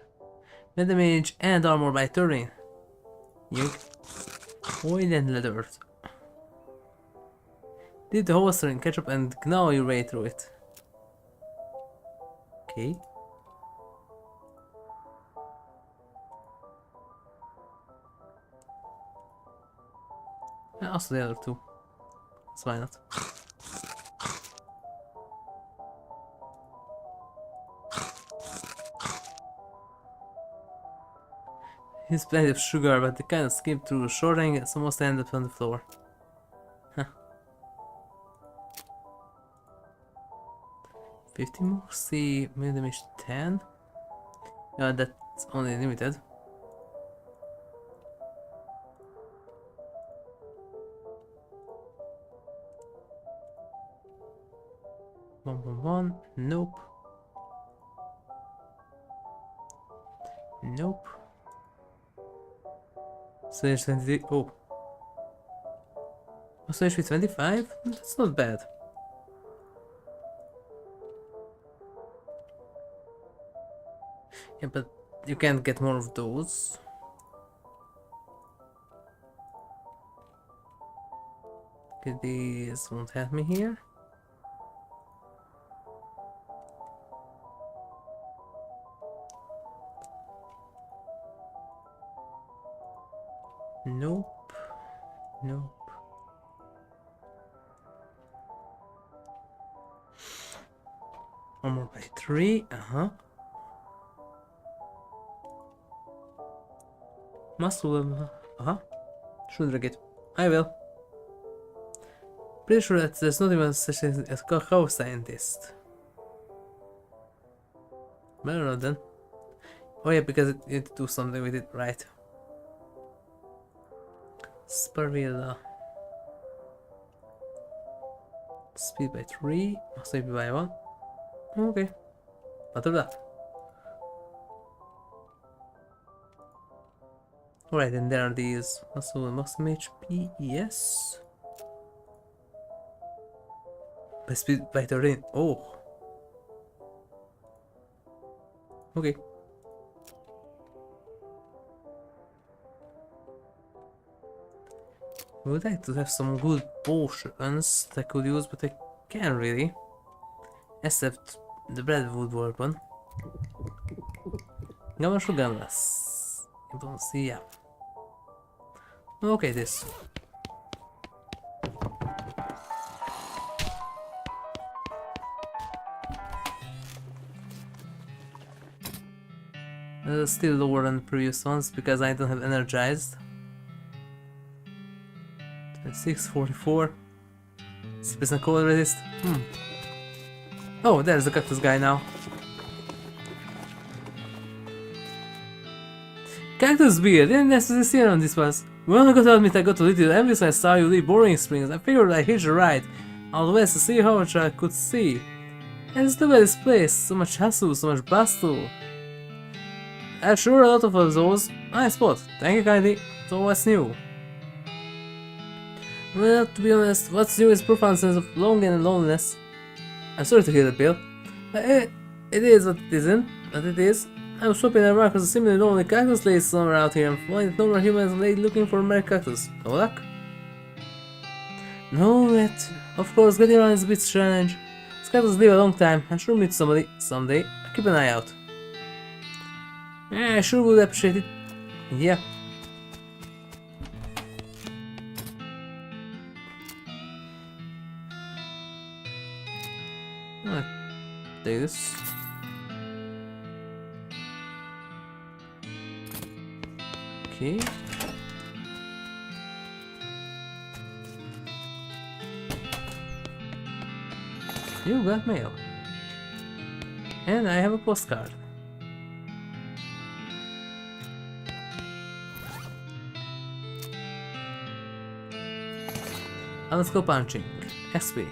Med damage and armor by 13. Yoink. Oil and leather. Dip the holster in ketchup and gnaw your way through it. Okay. And also the other two. So why not? Here's plenty of sugar, but they kind of skip through shorting and almost end up on the floor. Huh. 50 more, see, made damage 10. Yeah, that's only limited. One. Nope. Nope. So there's 23. Oh. So HP 25? That's not bad. Yeah, but you can't get more of those. Okay, these won't help me here. Nope. Nope. Armor by 3, Muscle, should drag it. I will. Pretty sure that there's not even such thing as a cow scientist. Better not then. Oh yeah, because you need to do something with it, right? Sparvilla. Speed by 3, speed by 1. Okay. Not that. Alright, and there are these muscle and maximum HP, yes. By speed by 13. Oh. Okay. I would like to have some good potions that I could use, but I can't really. Except the Breadwood weapon. Gunless or gunless? You don't see, yeah. Okay, this. Still lower than the previous ones because I don't have energized. 26, 44. 6% cold resist. Oh, there's the cactus guy now. Cactus beard, didn't necessarily see on this was. Well, I got to admit I got a little envious when I saw you leave Boring Springs. I figured I'd hitch a ride out west to see how much I could see. And it's the way this place, so much hustle, so much bustle. I'm sure a lot of those. Nice spot, thank you kindly. So what's new? Well, to be honest, what's new is profound sense of longing and loneliness. I'm sorry to hear that, Bill. But it is what it isn't, but it is. I'm swapping a rock with a similarly lonely cactus lady somewhere out here and finding normal humans lady looking for a merry cactus. No luck? No, yet. Of course, getting around is a bit challenge. These cactus live a long time. I'm sure we'll meet somebody someday. Keep an eye out. Yeah, I sure would appreciate it. Yeah. Take this. Okay. You got mail. And I have a postcard. Let's go punching. XP.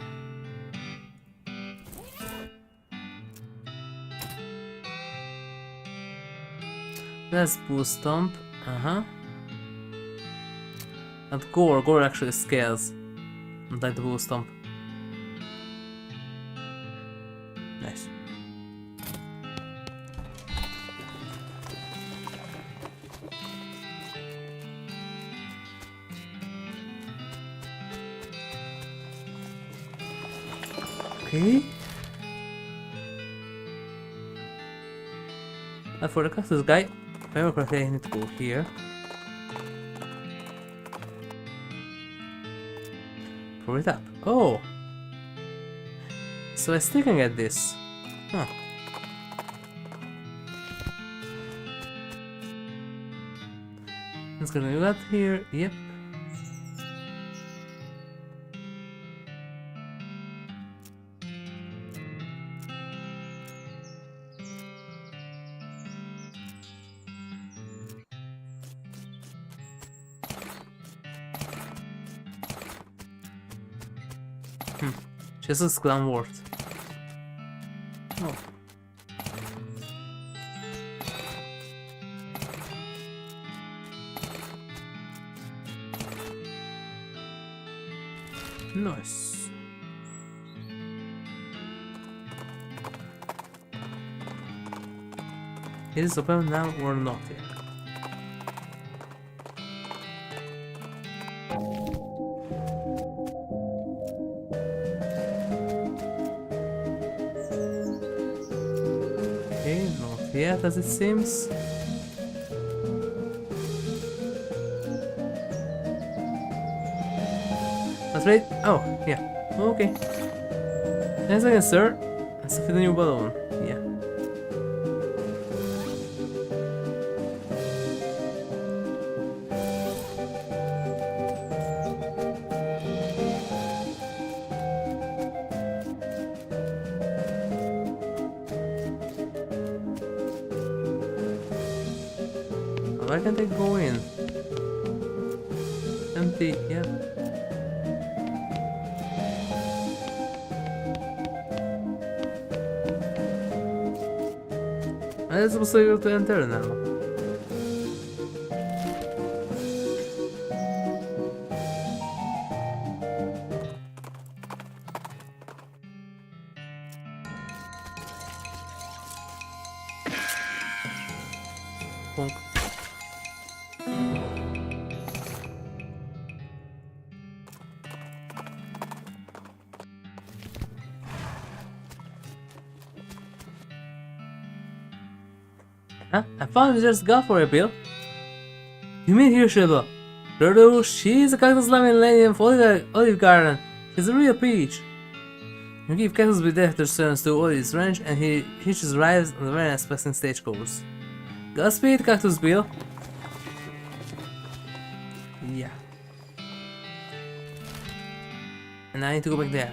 Let's boost stomp. And gore actually scales. Unlike the boost stomp. Nice. Okay. And for the cactus guy, if I remember correctly, I need to go here. Pull it up. Oh! So I still can get this. Huh. Let's go to that here. Yep. Jesus Glamwort. Oh. Nice. Is it open now or not yet? Okay, not yet as it seems. That's right. Oh, yeah. Okay. Thanks again, sir. Let's fit a new balloon. Yeah. Why can't I go in? Empty, yeah. I'm supposed to be able to enter now. Bonk. Huh? I found just got for a bill. You mean HigurashiRebel? Roberto, she's a cactus lemon lady in Olive Garden. She's a real peach. You give cactus with death turns to Olive's ranch and he hitches rides on the very nice passing stagecoach. Godspeed, Cactus Bill. Yeah. And I need to go back there.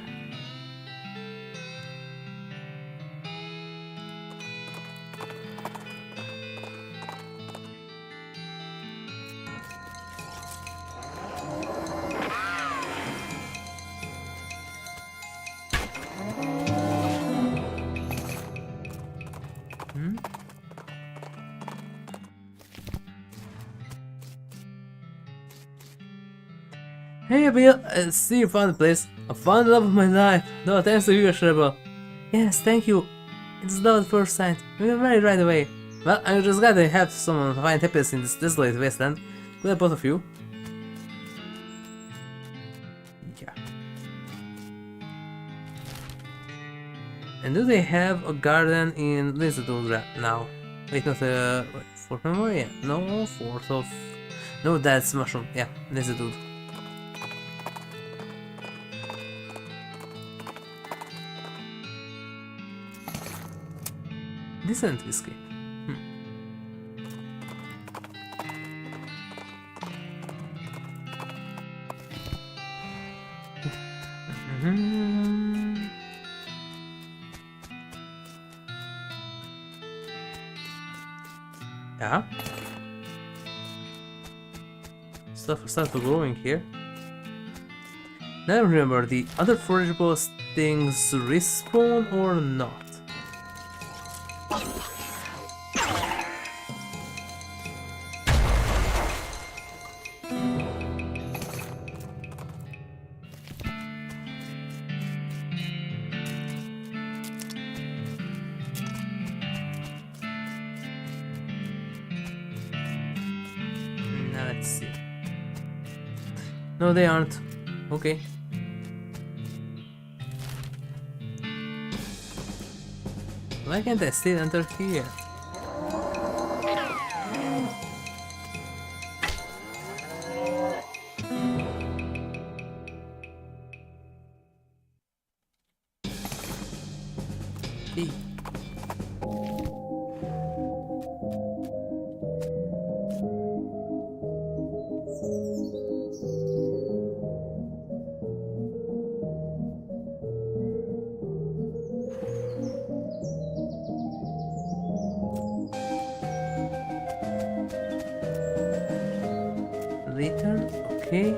Hey Bill, I see you found the place. I found the love of my life. No, thanks to HigurashiRebel. Yes, thank you. It's love at first sight. We were married right away. Well, I'm just glad I have someone to find happiness in this desolate wasteland. Glad both of you. Yeah. And do they have a garden in Lizzadundra now? Wait, not wait, 4th memory? Yeah. No, 4th of... No, that's mushroom. Yeah, Lizzadund. Decent whiskey. Yeah. Stuff starts growing here. Now remember, the other forageable things respawn or not? Let's see. No, they aren't. Okay. Why can't I still enter here? Key. Later, okay.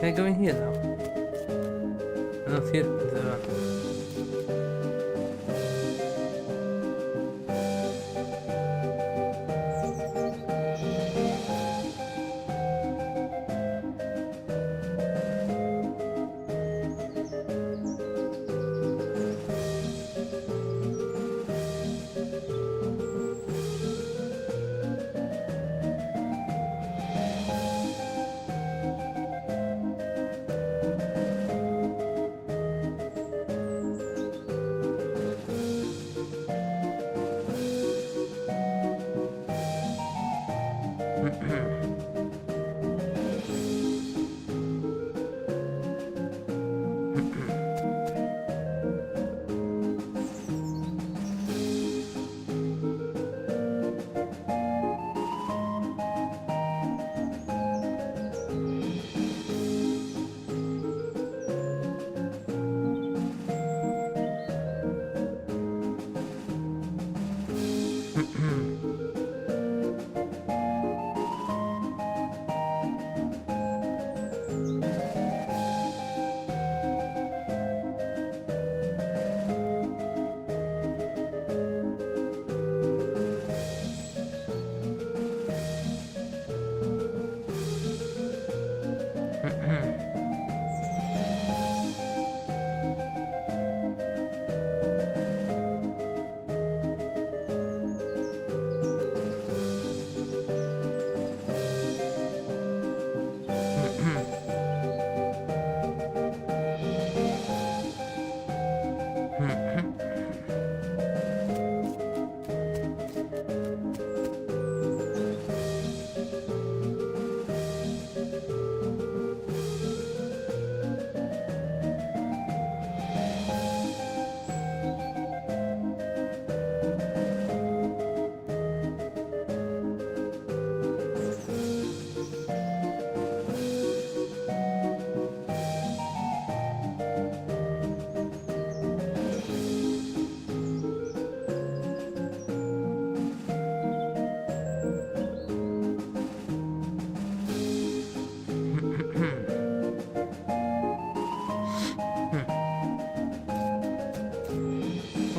Can I go in here now? Not here.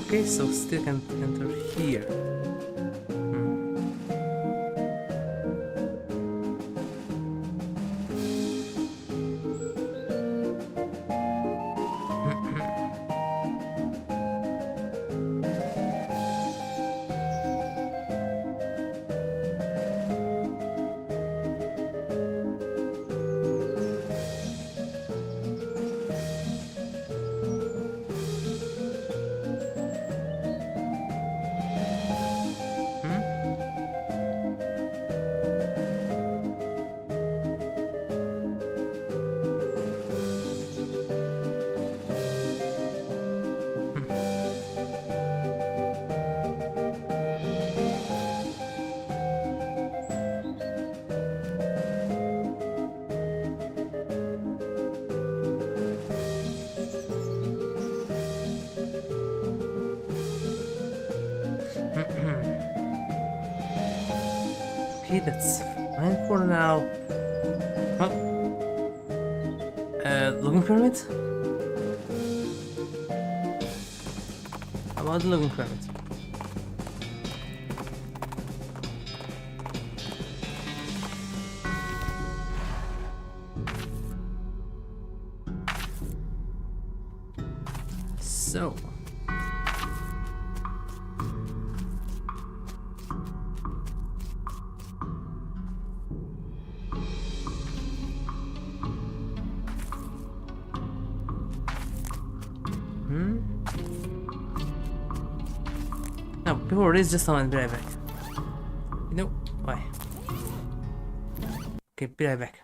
Okay, so still can't enter here. Okay, that's fine for now. Well, looking pyramid? How about the looking pyramid? So. No, before this, just someone be right back. You know why? Okay, be right back.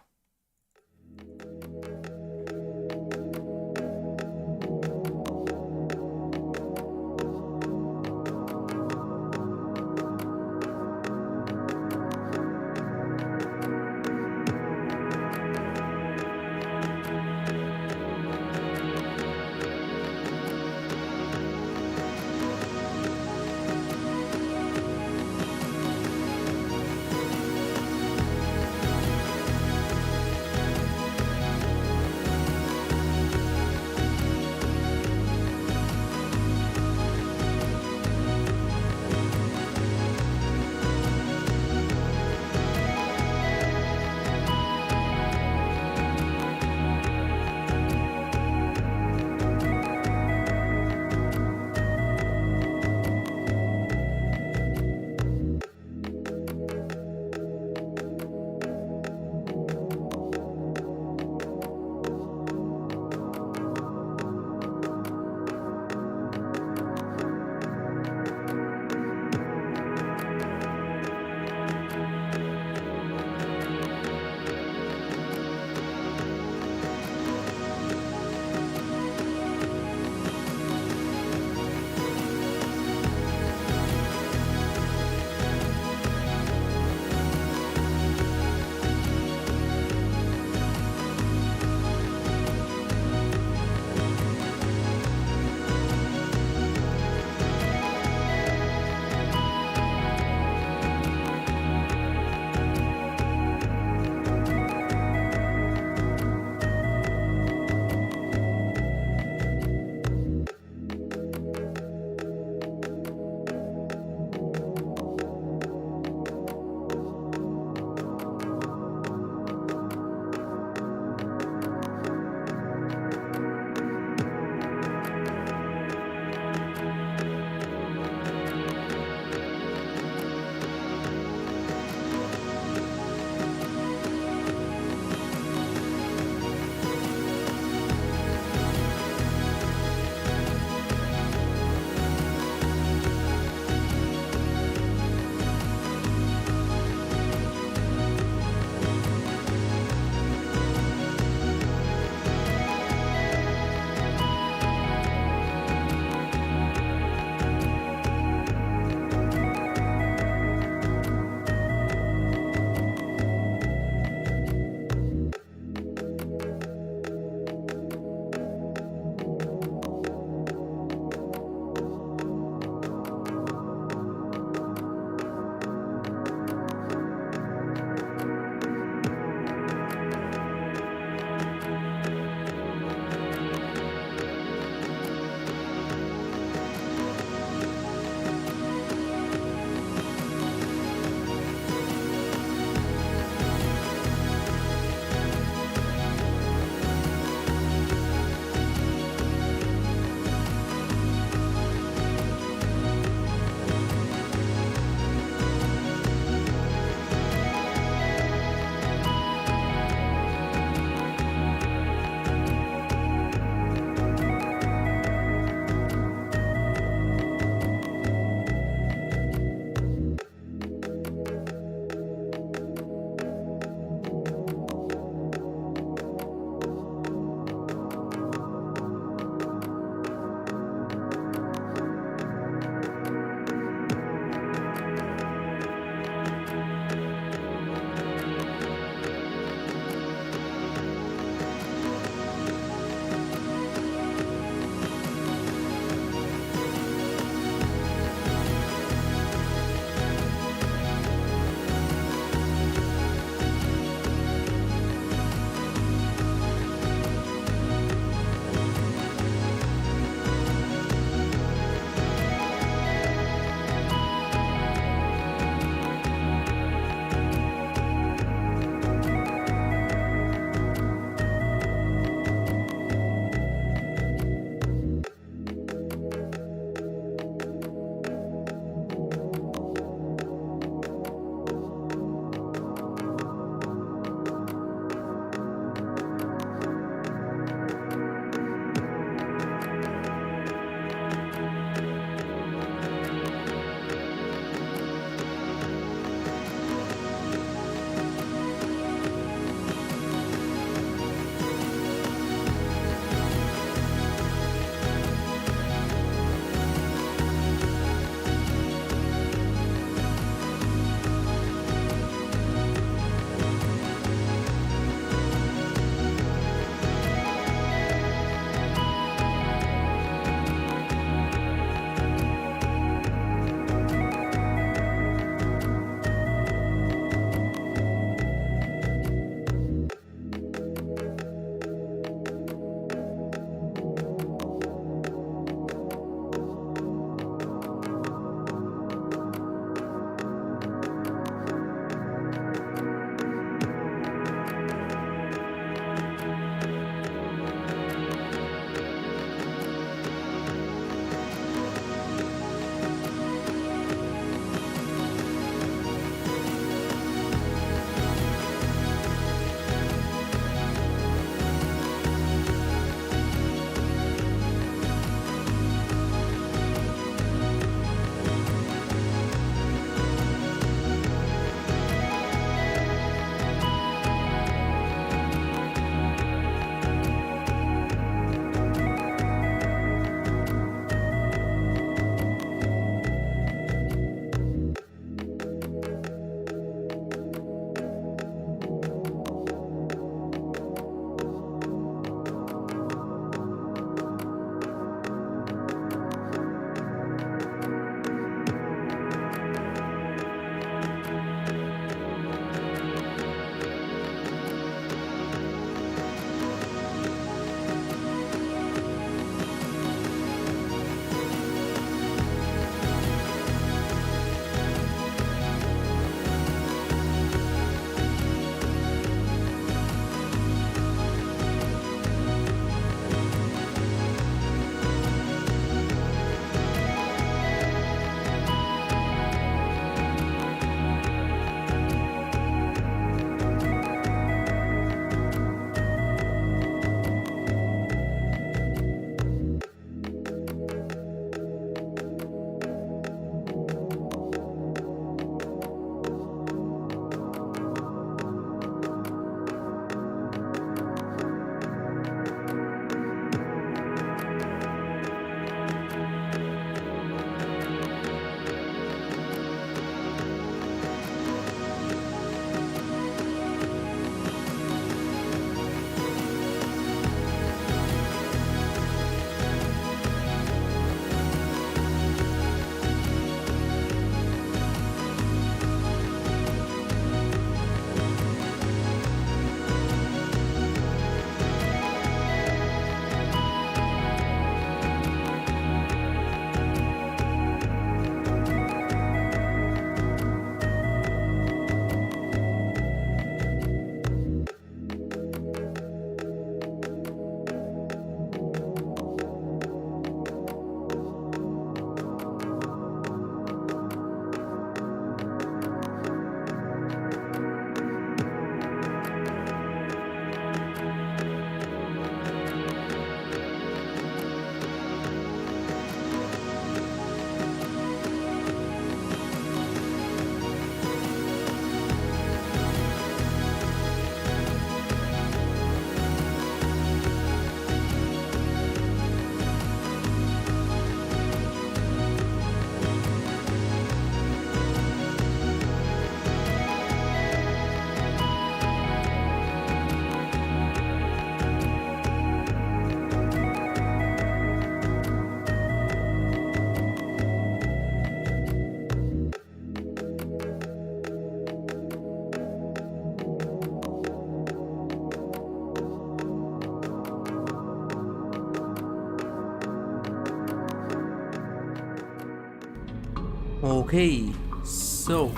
Okay, so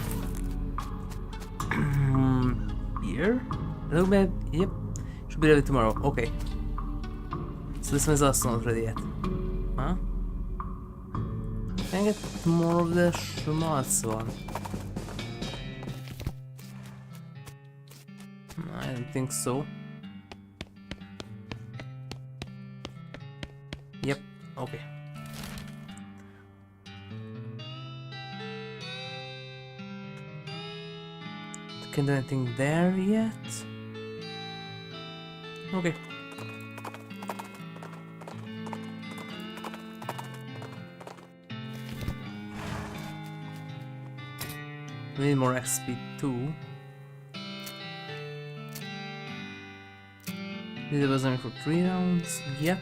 here? Look map, yep. Should be ready tomorrow. Okay. So this one is also not ready yet. Huh? Can I get more of the schmaltz one? I don't think so. Yep, okay. Can't do anything there yet. Okay. We need more XP too. This was only for 3 rounds. Yep.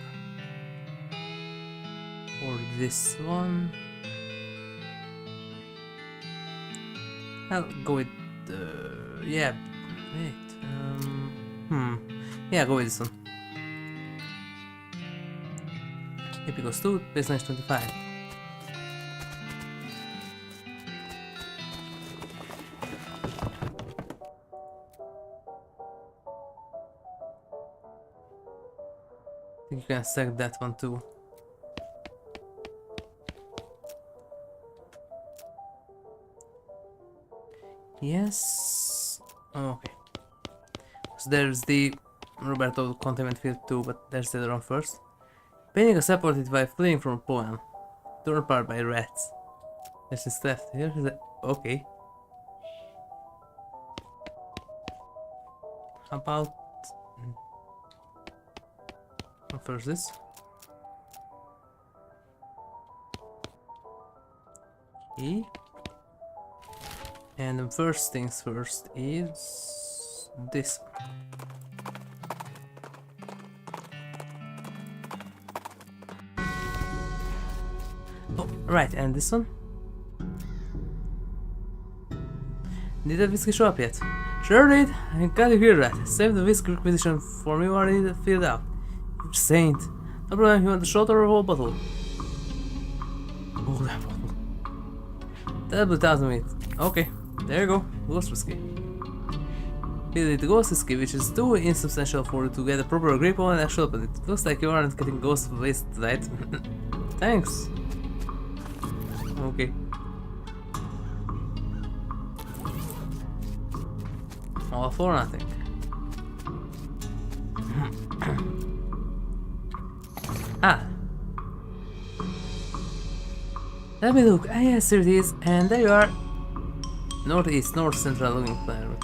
Or this one. I'll go with yeah. Wait. Yeah, go with this one. If it goes 2, baseline 25. I think you can stack that one too. Yes. Okay. So there's the Roberto containment field too, but there's the other one first. Painting is supported by fleeing from a poem. Torn apart by rats. There's his left. Here's the. Okay. How about first this? Okay. And the first things first is this. Oh, right, and this one? Did the whiskey show up yet? Sure did. I got to hear that. Save the whiskey requisition for me already filled out. You saint. No problem, you want a shot or a whole bottle? Oh, that bottle. That'll be 1,000 weight. Okay. There you go, ghost whiskey. Build the ghost whiskey, which is too insubstantial for you to get a proper grip on and actual, but it looks like you aren't getting ghost waste tonight. Thanks. Okay. All for nothing. Ah. Let me look. Ah yes, here it is, and there you are. Northeast, North Central Loathing Playtrough.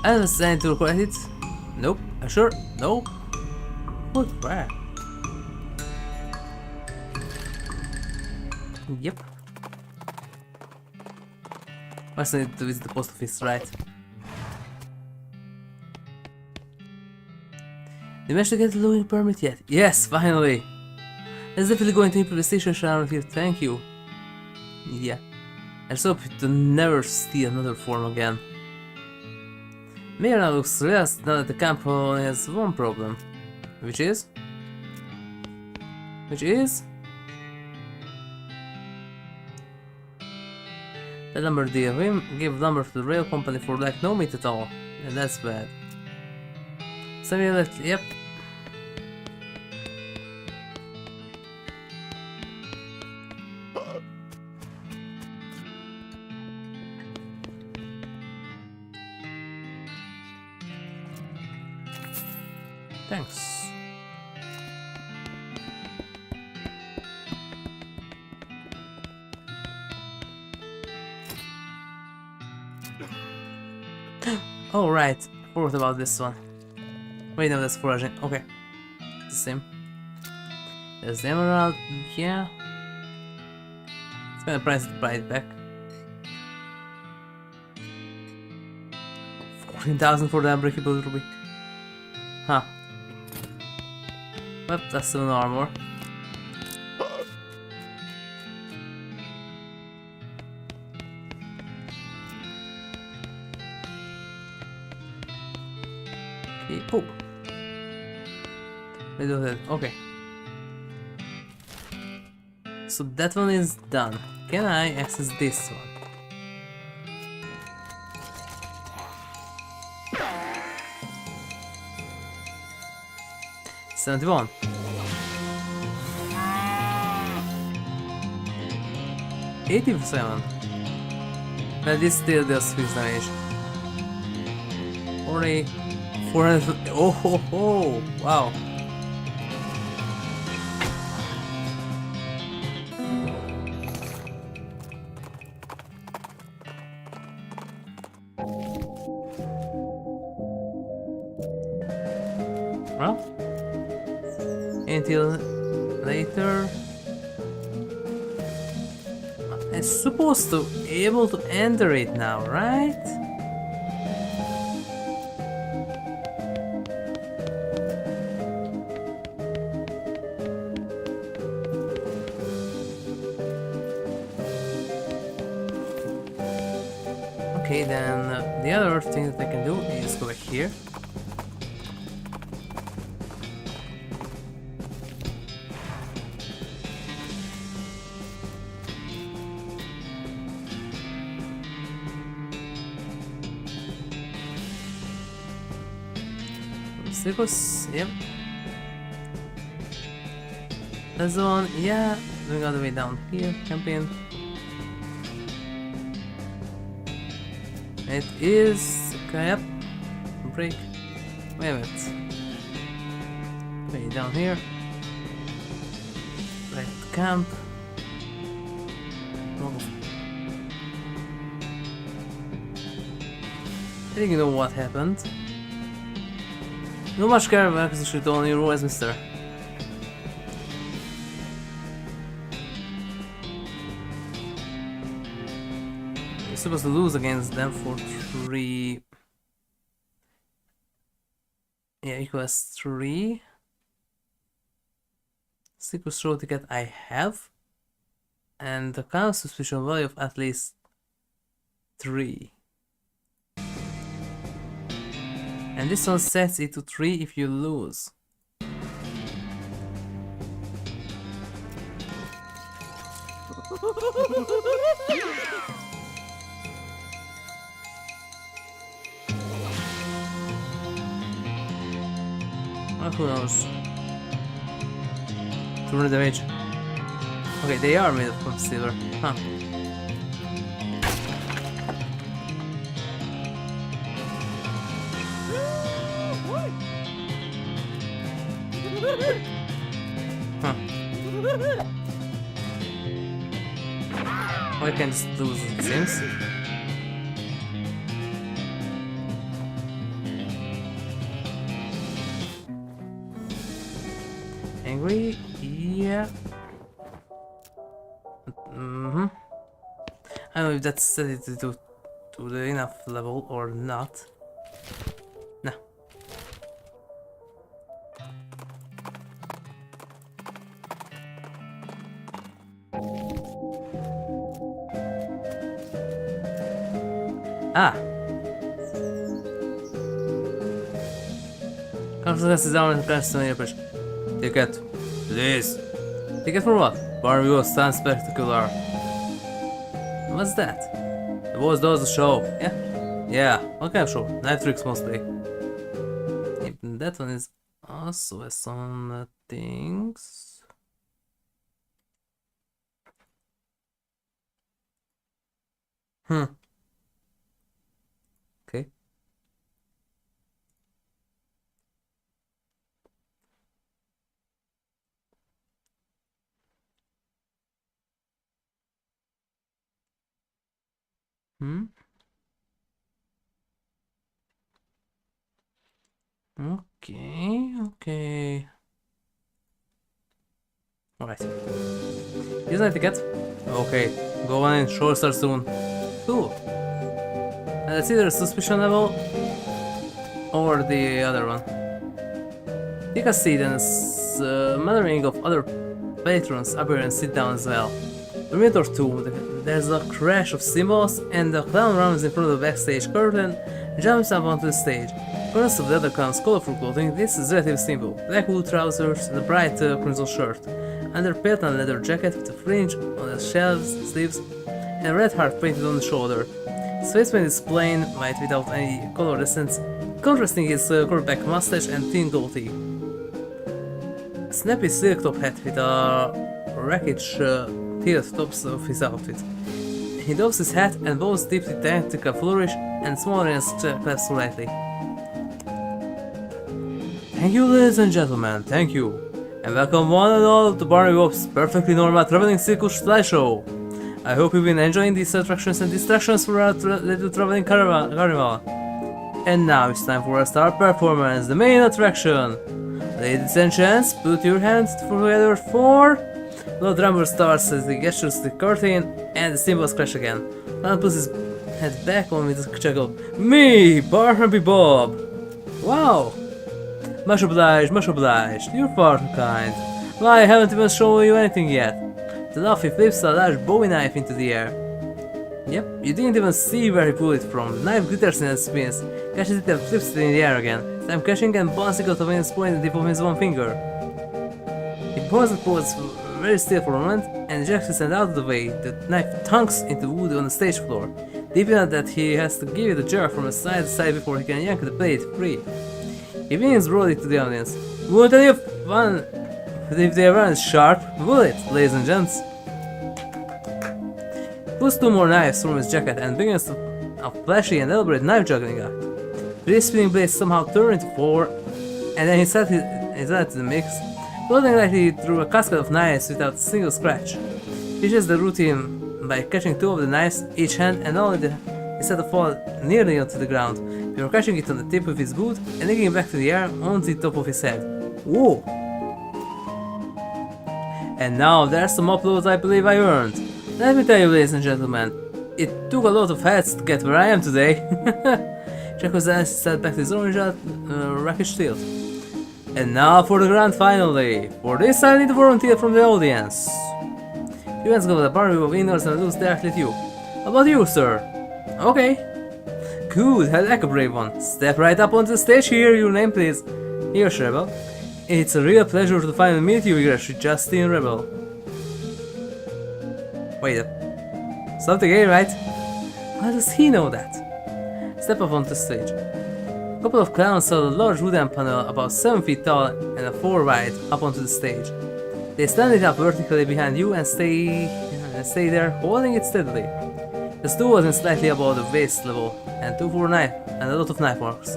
I don't understand to request it. Nope. Sure? Nope. What crap? Yep. I still need to visit the post office, right? Did you manage to get the loading permit yet? Yes, finally! That's definitely going to improve the situation around here, thank you. Yeah. I just hope to never see another form again. Mayor now looks relaxed now that the camp only has one problem. Which is? The lumber deal. We gave lumber to the rail company for like no meat at all. And that's bad. Yep. Thanks. Oh right, I forgot about this one. Wait, no, that's foraging. Okay, the same. There's the emerald. Yeah, it's gonna price it buy it back. 14,000 for the unbreakable ruby. Huh. But that's still an armor. Okay. Oh. We do that. Okay. So that one is done. Can I access this one? $71. 87. But this still does 6 damage. 40. 400. Oh ho ho! Wow. Well, until later. I'm supposed to be able to enter it now, right? Okay, then the other thing that I can do is go back here. Circus, yep. That's the one, yeah. Going all the way down here, campaign. It is. Okay, yep. Break. Wait a minute. Way down here. Right camp. I think you know what happened. No much care about the shit on your as mister. You're supposed to lose against them for 3. Yeah, equals 3. Circus row ticket I have. And the kind of suspicion value of at least 3. And this one sets it to 3 if you lose. Well, who knows? 200 damage. Okay, they are made from silver. Huh. Huh. Well, I can just lose it seems. Angry? Yeah. I don't know if that's set it to the enough level or not. No. Ah! Consequence is down and press on your push. Ticket. Please. Ticket for what? Barnaby was stand spectacular. What's that? The boss does the show. Yeah? Yeah, what kind of show? Knife tricks mostly. Yep, that one is also some things. Okay. Okay. Alright. Here's my ticket. Okay, go on in, show starts soon. Cool. It's either suspicion level or the other one. You can see then mothering of other patrons appear and sit down as well. A minute or two, there's a crash of cymbals and the clown runs in front of the backstage curtain and jumps up onto the stage. Regardless of the other clown's colorful clothing, this is relatively simple. Black wool trousers and a bright crimson shirt. under patent leather jacket with a fringe on the sleeves and a red heart painted on the shoulder. His face paint is plain white without any color essence, contrasting his quarterback mustache and thin goatee. A snappy silk top hat with a rakish tilt tops of his outfit. He doffs his hat and bows deeply tactical flourish and small hands claps slightly. Thank you, ladies and gentlemen, thank you. And welcome one and all to Barnaby's perfectly normal traveling circus slideshow. I hope you've been enjoying these attractions and distractions for our little traveling carnival. And now it's time for our star performance, the main attraction. Ladies and gents, put your hands together for... The drummer starts as he gestures the curtain and the cymbals crash again. Alan puts his head back on with a chuckle. Me, Barnaby Bob! Wow! Much obliged, you're far too kind. Why, I haven't even shown you anything yet. The laugh flips a large bowie knife into the air. Yep, you didn't even see where he pulled it from. The knife glitters and spins, catches it and flips it in the air again. I'm catching and bouncing out of his point at the tip of his one finger. He poses very still for a moment and ejects his hand out of the way. The knife thunks into wood on the stage floor, deep enough that he has to give it a jerk from side to side before he can yank the blade free. He begins broadly to the audience. Wouldn't any of fun if they weren't sharp, would it, ladies and gents? He pulls two more knives from his jacket and begins a flashy and elaborate knife juggling act. Three spinning blades somehow turn into four, and then he sets his add to the mix, floating lightly through a cascade of knives without a single scratch. He finishes the routine by catching two of the knives each hand and only instead of fall nearly onto the ground, before catching it on the tip of his boot and taking it back to the air on the top of his head. Whoa! And now there's some applause I believe I earned. Let me tell you, ladies and gentlemen, it took a lot of heads to get where I am today. Jack was then set back to his orange rakish tilt. And now for the grand finale. For this I need a volunteer from the audience. You hands go to the Barnaby of indoors and looks directly at you. How about you, sir? Okay. Good, I like a brave one. Step right up onto the stage here, your name please. HigurashiRebel. It's a real pleasure to finally meet you, HigurashiRebel. Wait, something ain't right? How does he know that? Step up onto the stage. A couple of clowns saw a large wooden panel about 7 feet tall and 4 wide up onto the stage. They stand it up vertically behind you and stay there, holding it steadily. The stool was slightly above the waist level, and a lot of knife marks.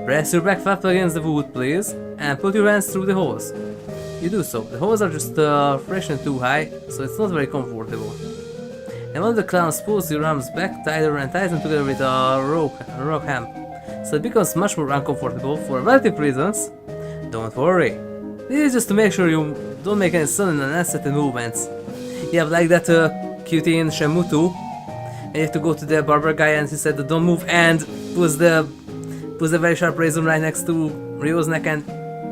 Press your back flap against the wood, please, and put your hands through the holes. You do so. The holes are just fresh and too high, so it's not very comfortable. And one of the clowns pulls your arms back tighter and ties them together with a rope hemp, so it becomes much more uncomfortable for relative reasons. Don't worry. This is just to make sure you don't make any sudden and uncertain movements. You have like that cutie in Shemutu, and you have to go to the barber guy and he said don't move and puts the very sharp razor right next to Rio's neck, and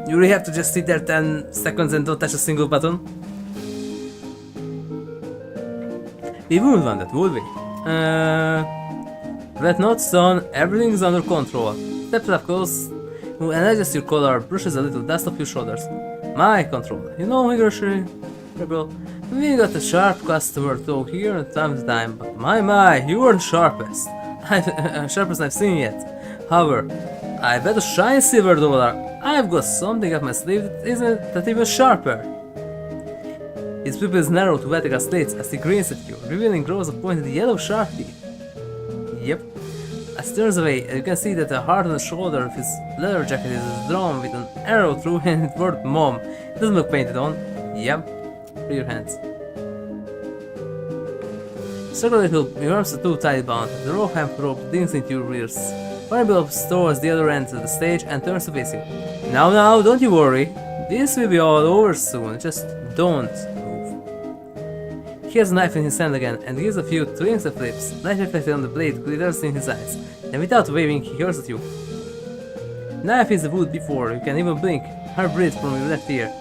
you really have to just sit there 10 seconds and don't touch a single button. We wouldn't want that, would we? That not's done, everything is under control. Step up close and adjust your collar, brushes a little dust off your shoulders. My control. You know, HigurashiRebel, we got a sharp customer talk here time to time, but my, you are the sharpest. Sharpest I've seen yet. However, I bet a shiny silver dollar. I've got something up my sleeve that isn't that even sharper. His pupils narrow to vertical slits as he grins at you, revealing rows of pointed yellow sharp teeth. Yep. As he turns away, you can see that the heart on the shoulder of his leather jacket is drawn with an arrow through and it word mom. It doesn't look painted on. Yep. Free your hands. Circle your arms are too tightly bound. The rope hemp rope digs into your rears. Barnaby towards the other end of the stage and turns to face you. Now, don't you worry. This will be all over soon. Just don't move. He has a knife in his hand again and gives a few twings and flips. Light reflected on the blade glitters in his eyes. And without waving, he curses at you. Knife is the wood before you can even blink. Hard breath from your left ear.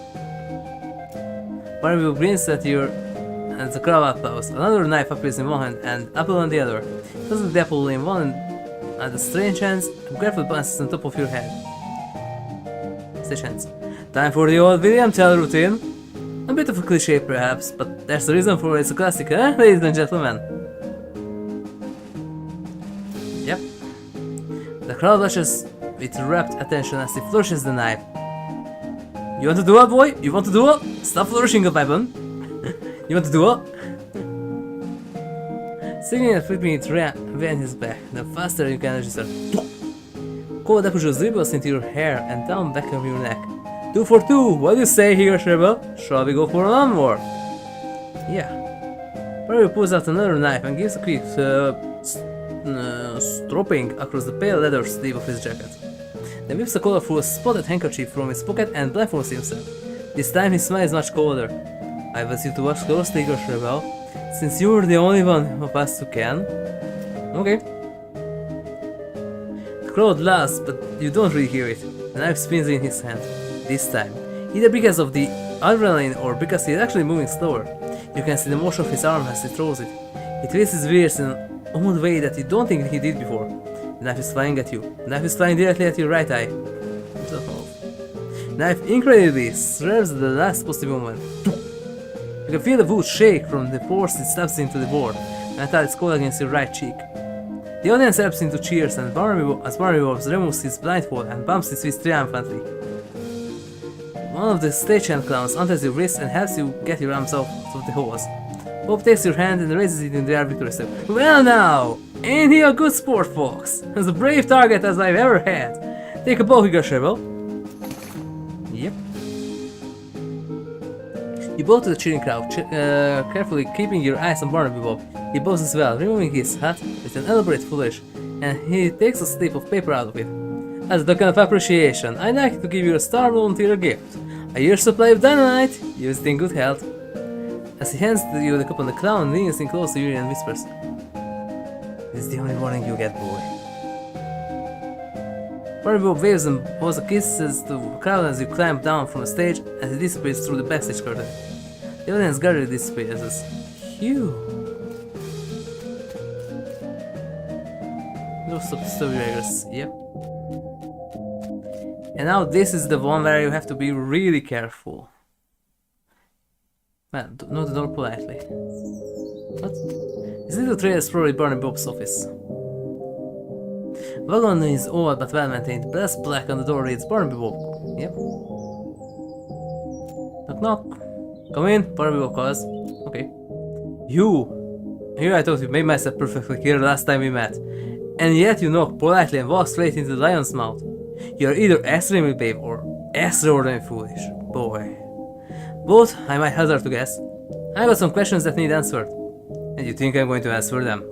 Barnaby grins at you and the crowd applauds. Another knife appears in one hand and apple on the other. Doesn't the apple in one at the strange hands, careful bounces on top of your head. Stage hands. Time for the old William Tell routine. bit of a cliché perhaps, but there's a reason for it. It's a classic, huh, ladies and gentlemen? Yep. The crowd watches with rapt attention as he flourishes the knife. You want to duel, boy? You want to duel? Stop flourishing a weapon. You want to duel? Singing and flipping it behind his back. The faster you can register. Cold apple juice dribbles into your hair and down back of your neck. 2 for 2. What do you say, HigurashiRebel? Shall we go for one more? Yeah. Barnaby pulls out another knife and gives a quick stropping across the pale leather sleeve of his jacket. Then whips a colorful spotted handkerchief from his pocket and blindfolds himself. This time his smile is much colder. I want you to watch closely, HigurashiRebel, since you're the only one of us who can. Okay. The crowd laughs, but you don't really hear it. The knife spins in his hand. This time, either because of the adrenaline or because he is actually moving slower. You can see the motion of his arm as he throws it. He twists his wrists in an odd way that you don't think he did before. The knife is flying at you. The knife is flying directly at your right eye. The knife incredibly serves the last possible moment. You can feel the wood shake from the force it stabs into the board, and until it's cold against your right cheek. The audience erupts into cheers and Barnaby removes his blindfold and bumps his fist triumphantly. One of the stagehand clowns untires your wrist and helps you get your arms out of the hose. Bob takes your hand and raises it in the air vigorously. Well now! Ain't he a good sport, folks? As a brave target as I've ever had. Take a bow, HigurashiRebel. Yep. You bow to the cheering crowd, carefully keeping your eyes on Barnaby Bob. He bows as well, removing his hat with an elaborate flourish, and he takes a slip of paper out of it. As a token of appreciation, I'd like to give you a Star Volunteer gift. A year's supply of dynamite, used in good health. As he hands you the cup, the clown leans in close to you and whispers, "This is the only warning you get, boy." Barnaby Bob waves and blows kisses to the crowd as you climb down from the stage and he disappears through the backstage curtain. The audience gradually disappears as Phew. No subscribers, yep. And now this is the one where you have to be really careful. Man, know the door politely. What? This little trail is probably Barnaby Bob's office. Wagon is old but well maintained. Brass plaque on the door reads Barnaby Bob. Yep. Knock knock. Come in, Barnaby Bob calls. Okay. You! Here I thought you made myself perfectly clear last time we met. And yet you knock politely and walk straight into the lion's mouth. You're either extremely brave or extraordinarily foolish. Boy. Both, I might hazard to guess. I got some questions that need answered. And you think I'm going to answer them?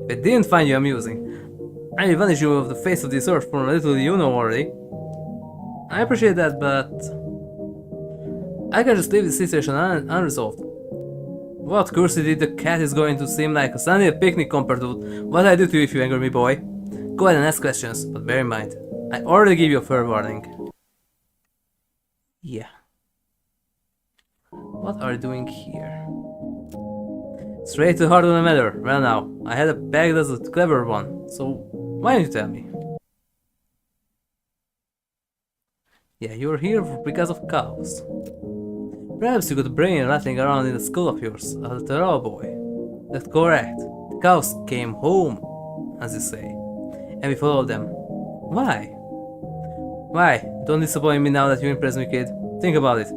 If I didn't find you amusing, I will vanish you off the face of this earth for a little you know already. I appreciate that, but I can just leave the situation unresolved. What cursed did the cat is going to seem like a Sunday picnic compared to what I do to you if you anger me, boy. Go ahead and ask questions, but bear in mind, I already gave you a fair warning. Yeah. What are you doing here? Straight to the heart of the matter. Well now, I had a bag that's a clever one, so why don't you tell me? Yeah, you're here because of cows. Perhaps you got a brain rattling around in the skull of yours, after all, boy. That's correct. The cows came home, as you say, and we followed them. Why? Why? Don't disappoint me now that you impress me, kid. Think about it.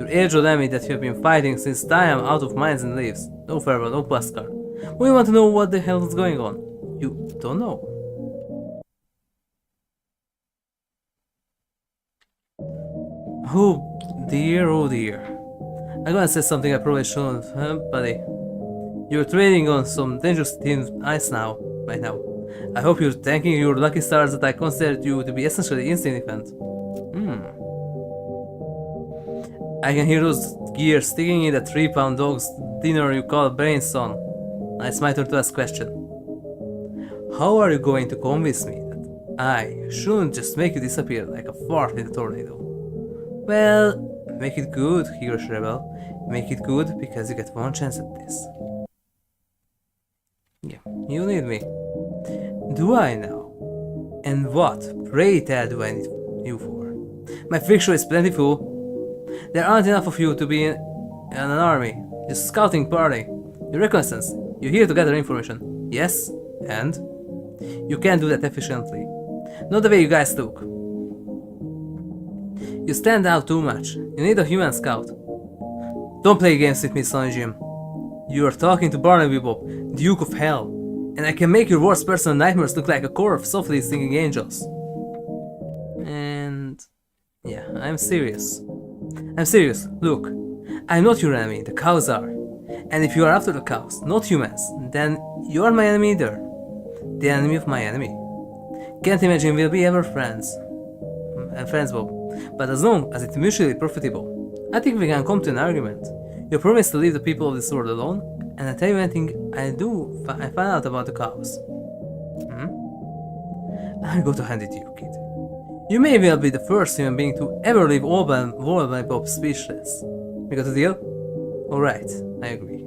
Your age-old enemy that you have been fighting since time out of minds and leaves. No farewell, no postcard. We want to know what the hell is going on. You don't know. Oh dear, oh dear. I'm gonna say something I probably shouldn't, buddy. You're trading on some dangerous thin ice now, right now. I hope you're thanking your lucky stars that I considered you to be essentially insignificant. I can hear those gears sticking in that 3-pound dog's dinner you call brain, son. Now it's my turn to ask question. How are you going to convince me that I shouldn't just make you disappear like a fart in a tornado? Well, make it good, HigurashiRebel. Make it good because you get one chance at this. Yeah, you need me. Do I now? And what, pray tell, do I need you for? My freak show is plentiful. There aren't enough of you to be and an army. You're scouting party. You're reconnaissance. You're here to gather information. Yes, and? You can't do that efficiently. Not the way you guys look. You stand out too much. You need a human scout. Don't play games with me, Sonny Jim. You are talking to Barnaby Bob, Duke of Hell, and I can make your worst personal nightmares look like a choir of softly singing angels. And... yeah, I'm serious. I'm serious. Look, I'm not your enemy, the cows are. And if you are after the cows, not humans, then you are my enemy either. The enemy of my enemy. Can't imagine we'll be ever friends. Friends, Bob. But as long as it's mutually profitable, I think we can come to an argument. You promise to leave the people of this world alone, and I tell you anything I do, I find out about the cows. I'm going to hand it to you, kid. You may well be the first human being to ever leave all by Bob speechless. We got a deal? Alright, I agree.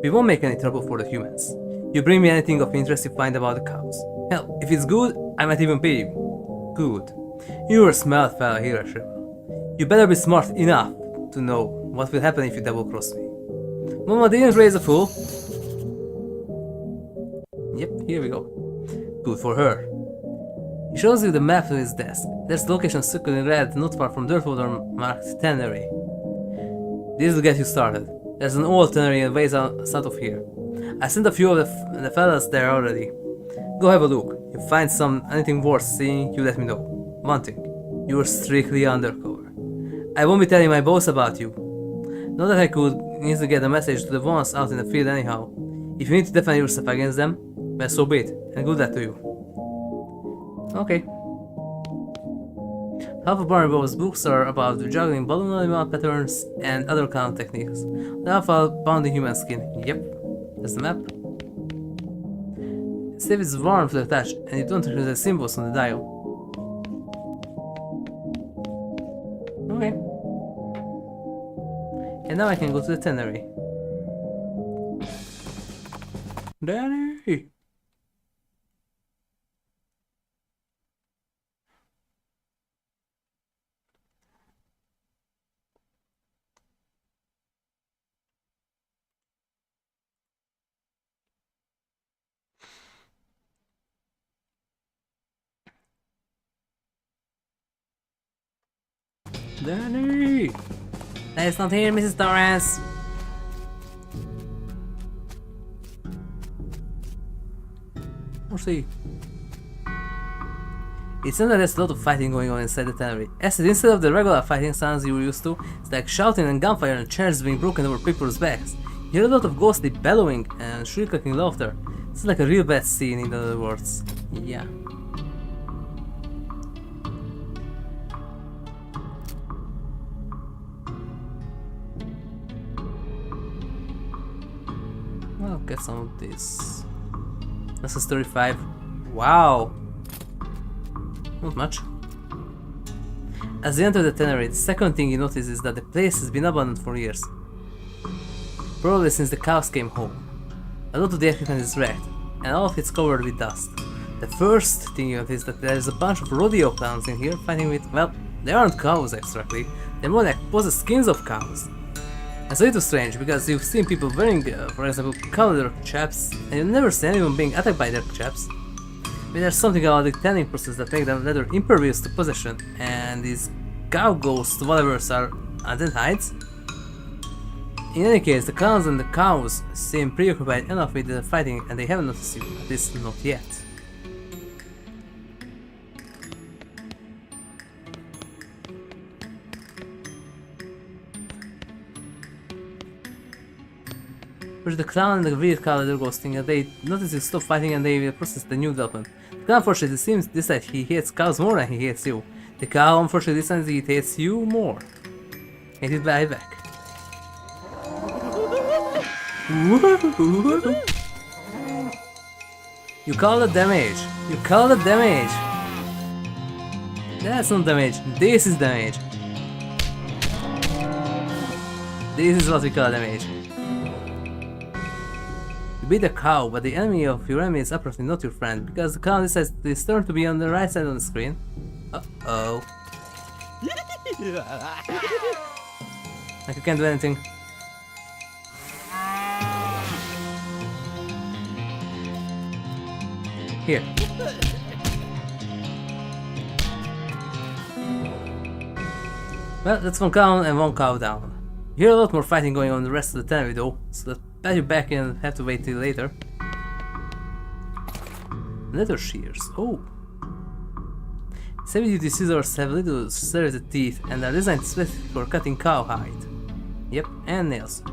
We won't make any trouble for the humans. You bring me anything of interest you find about the cows. Hell, if it's good, I might even pay you. Good. You're a smart fellow, HigurashiRebel. You better be smart enough to know what will happen if you double-cross me. Mama didn't raise a fool. Yep, here we go. Good for her. He shows you the map to his desk. There's the location circled in red not far from Dirtwater marked Tannery. This will get you started. There's an old tannery a ways south of here. I sent a few of the fellas there already. Go have a look. If you find anything worth seeing, you let me know. One thing, you are strictly undercover. I won't be telling my boss about you. Not that I could easily get a message to the ones out in the field anyhow. If you need to defend yourself against them, well, so be it, and good luck to you. Okay. Half of Barnaby's books are about juggling balloon animal patterns and other clown techniques. The half are pounding human skin. Yep, that's the map. Stave is warm to the touch, and you don't recognize the symbols on the dial. Okay. And now I can go to the tannery. Danny! Danny! That's not here, Mrs. Torrance! We'll see. It seems that there's a lot of fighting going on inside the tannery. As instead of the regular fighting sounds you were used to, it's like shouting and gunfire and chairs being broken over people's backs. You hear a lot of ghostly bellowing and shriek-clicking laughter. It's like a real bad scene, in other words. Yeah. I'll get some of this. This is 35. Wow! Not much. As you enter the tannery, the second thing you notice is that the place has been abandoned for years. Probably since the cows came home. A lot of the equipment is wrecked, and all of it's covered with dust. The first thing you notice is that there's a bunch of rodeo clowns in here fighting with, well, they aren't cows exactly, they're more like possessed skins of cows. It's a little strange because you've seen people wearing, for example, cow chaps, and you've never seen anyone being attacked by their chaps. But there's something about the tanning process that makes them rather impervious to possession, and these cow ghosts, whatevers, are undead hides. In any case, the clowns and the cows seem preoccupied enough with the fighting, and they haven't noticed you, at least not yet. There's the clown and the weird cow that are ghosting, and they notice you stop fighting and they will process the new development. The clown unfortunately seems this time he hates cows more than he hates you. The cow unfortunately this time he hates you more. And he'll die back. You call the damage. You call the damage. That's not damage. This is damage. This is what we call damage. You beat a cow, but the enemy of your enemy is apparently not your friend, because the cow decides this turn to be on the right side of the screen. Uh-oh. Like I can't do anything. Here. Well, that's one clown and one cow down. You hear a lot more fighting going on in the rest of the tunnel though, so let's pat you back in and have to wait till later. Leather shears. Oh! Heavy-duty scissors have little serrated teeth and are designed specifically for cutting cowhide. Yep, and nails.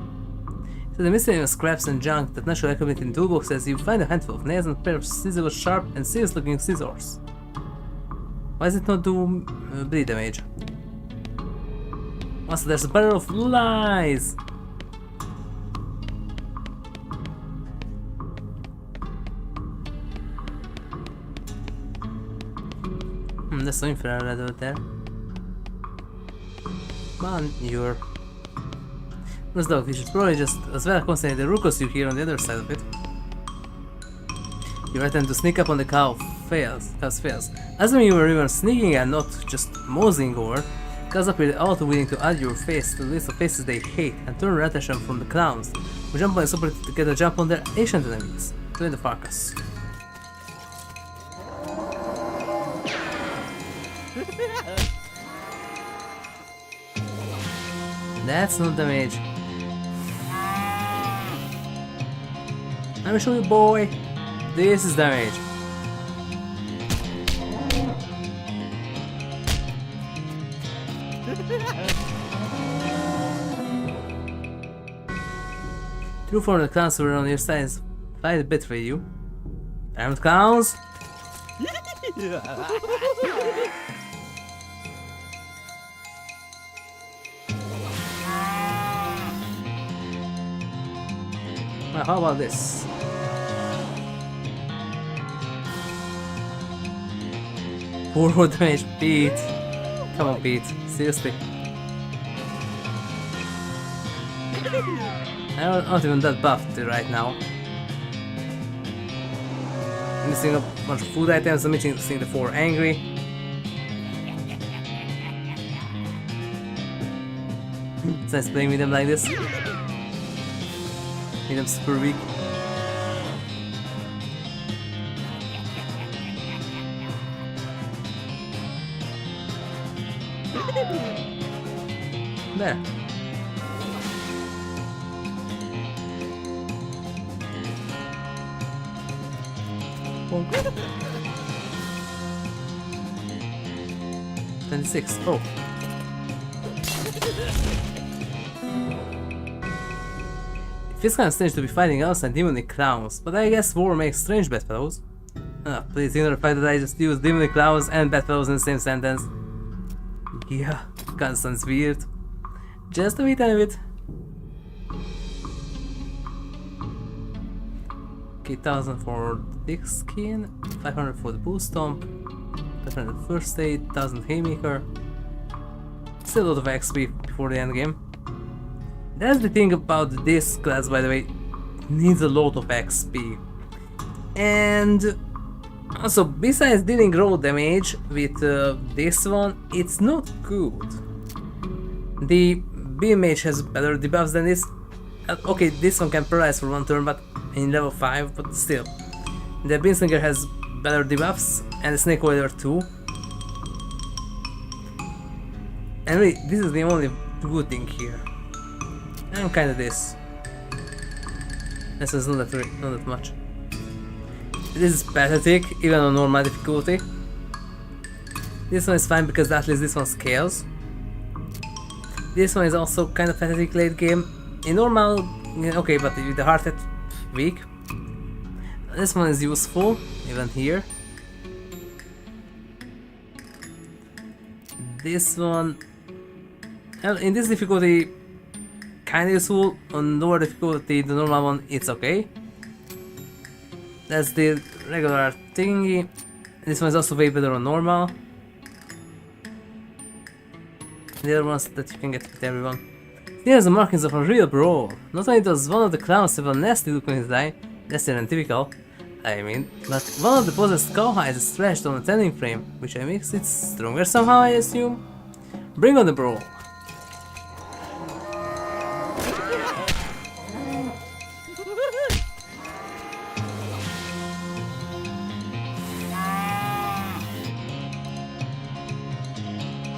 So the miscellaneous scraps and junk that naturally accumulate in toolboxes, you find a handful of nails and a pair of scissors sharp and serious-looking scissors. Why does it not do bleed damage? Also, there's a barrel of lies! There's some infrared over there. Come on, you're... Those dogfish should probably just as well concentrate the ruckus you hear on the other side of it. Your attempt to sneak up on the cow fails. Assuming you were even sneaking and not just moseying over, cows appear all too willing to add your face to the list of faces they hate and turn their attention from the clowns, who jump on and separate to get a jump on their ancient enemies, to the circus. That's not damage. Let me show you, boy. This is damage. Two from the clowns who were on your side fight a bit for you. Damn clowns! Well, how about this? Forward damage, Pete! Come on, Pete, seriously. I'm not even that buffed right now. I'm missing a bunch of food items, I'm missing the 4 angry. It's nice playing with them like this. Made them super weak. There. Bonk. 26. Oh. It feels kind of strange to be fighting us and demonic clowns, but I guess war makes strange bedfellows. Please ignore the fact that I just used demonic clowns and bedfellows in the same sentence. Yeah, kinda sounds weird. Just a bit and a bit. Okay, 1000 for thick skin, 500 for the bull stomp, 500 first aid, 1000 haymaker. Still a lot of XP before the end game. That's the thing about this class, by the way, it needs a lot of XP. And also, besides dealing raw damage with this one, it's not good. The beam mage has better debuffs than this. Okay, this one can paralyze for 1 turn, but in level 5, but still. The beanslinger has better debuffs, and the snake warrior too. And really, this is the only good thing here. And kinda this. This is not that much. This is pathetic, even on normal difficulty. This one is fine because at least this one scales. This one is also kind of pathetic late game. In normal, okay, but with the heart at weak. This one is useful, even here. This one, in this difficulty, kinda useful. On lower difficulty, the normal one, it's okay. That's the regular thingy. This one is also way better on normal. The other ones that you can get with everyone. Here's the markings of a real brawl. Not only does one of the clowns have a nasty look on his eye, that's typical, I mean, but one of the possessed cowhides is stretched on a tending frame, which makes it stronger somehow, I assume. Bring on the brawl.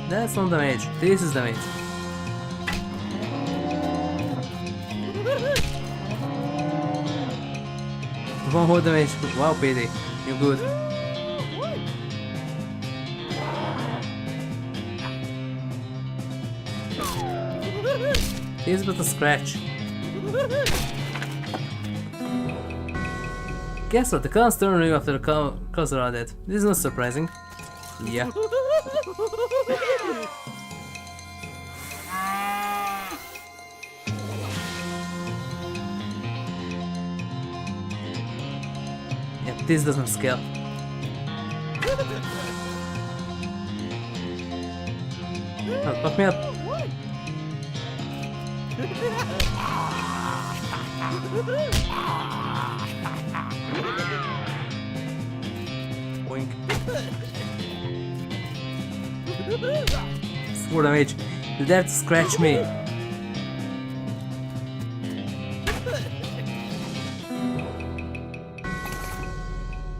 That's not damage. This is damage. One more damage. Wow, PD. You're good. Here's but a scratch. Guess what? The clowns turn on you after the clowns are dead. This is not surprising. Yeah. Yeah, this doesn't scale. Oh, fuck me up. Boink. 4 damage. You dare to scratch me.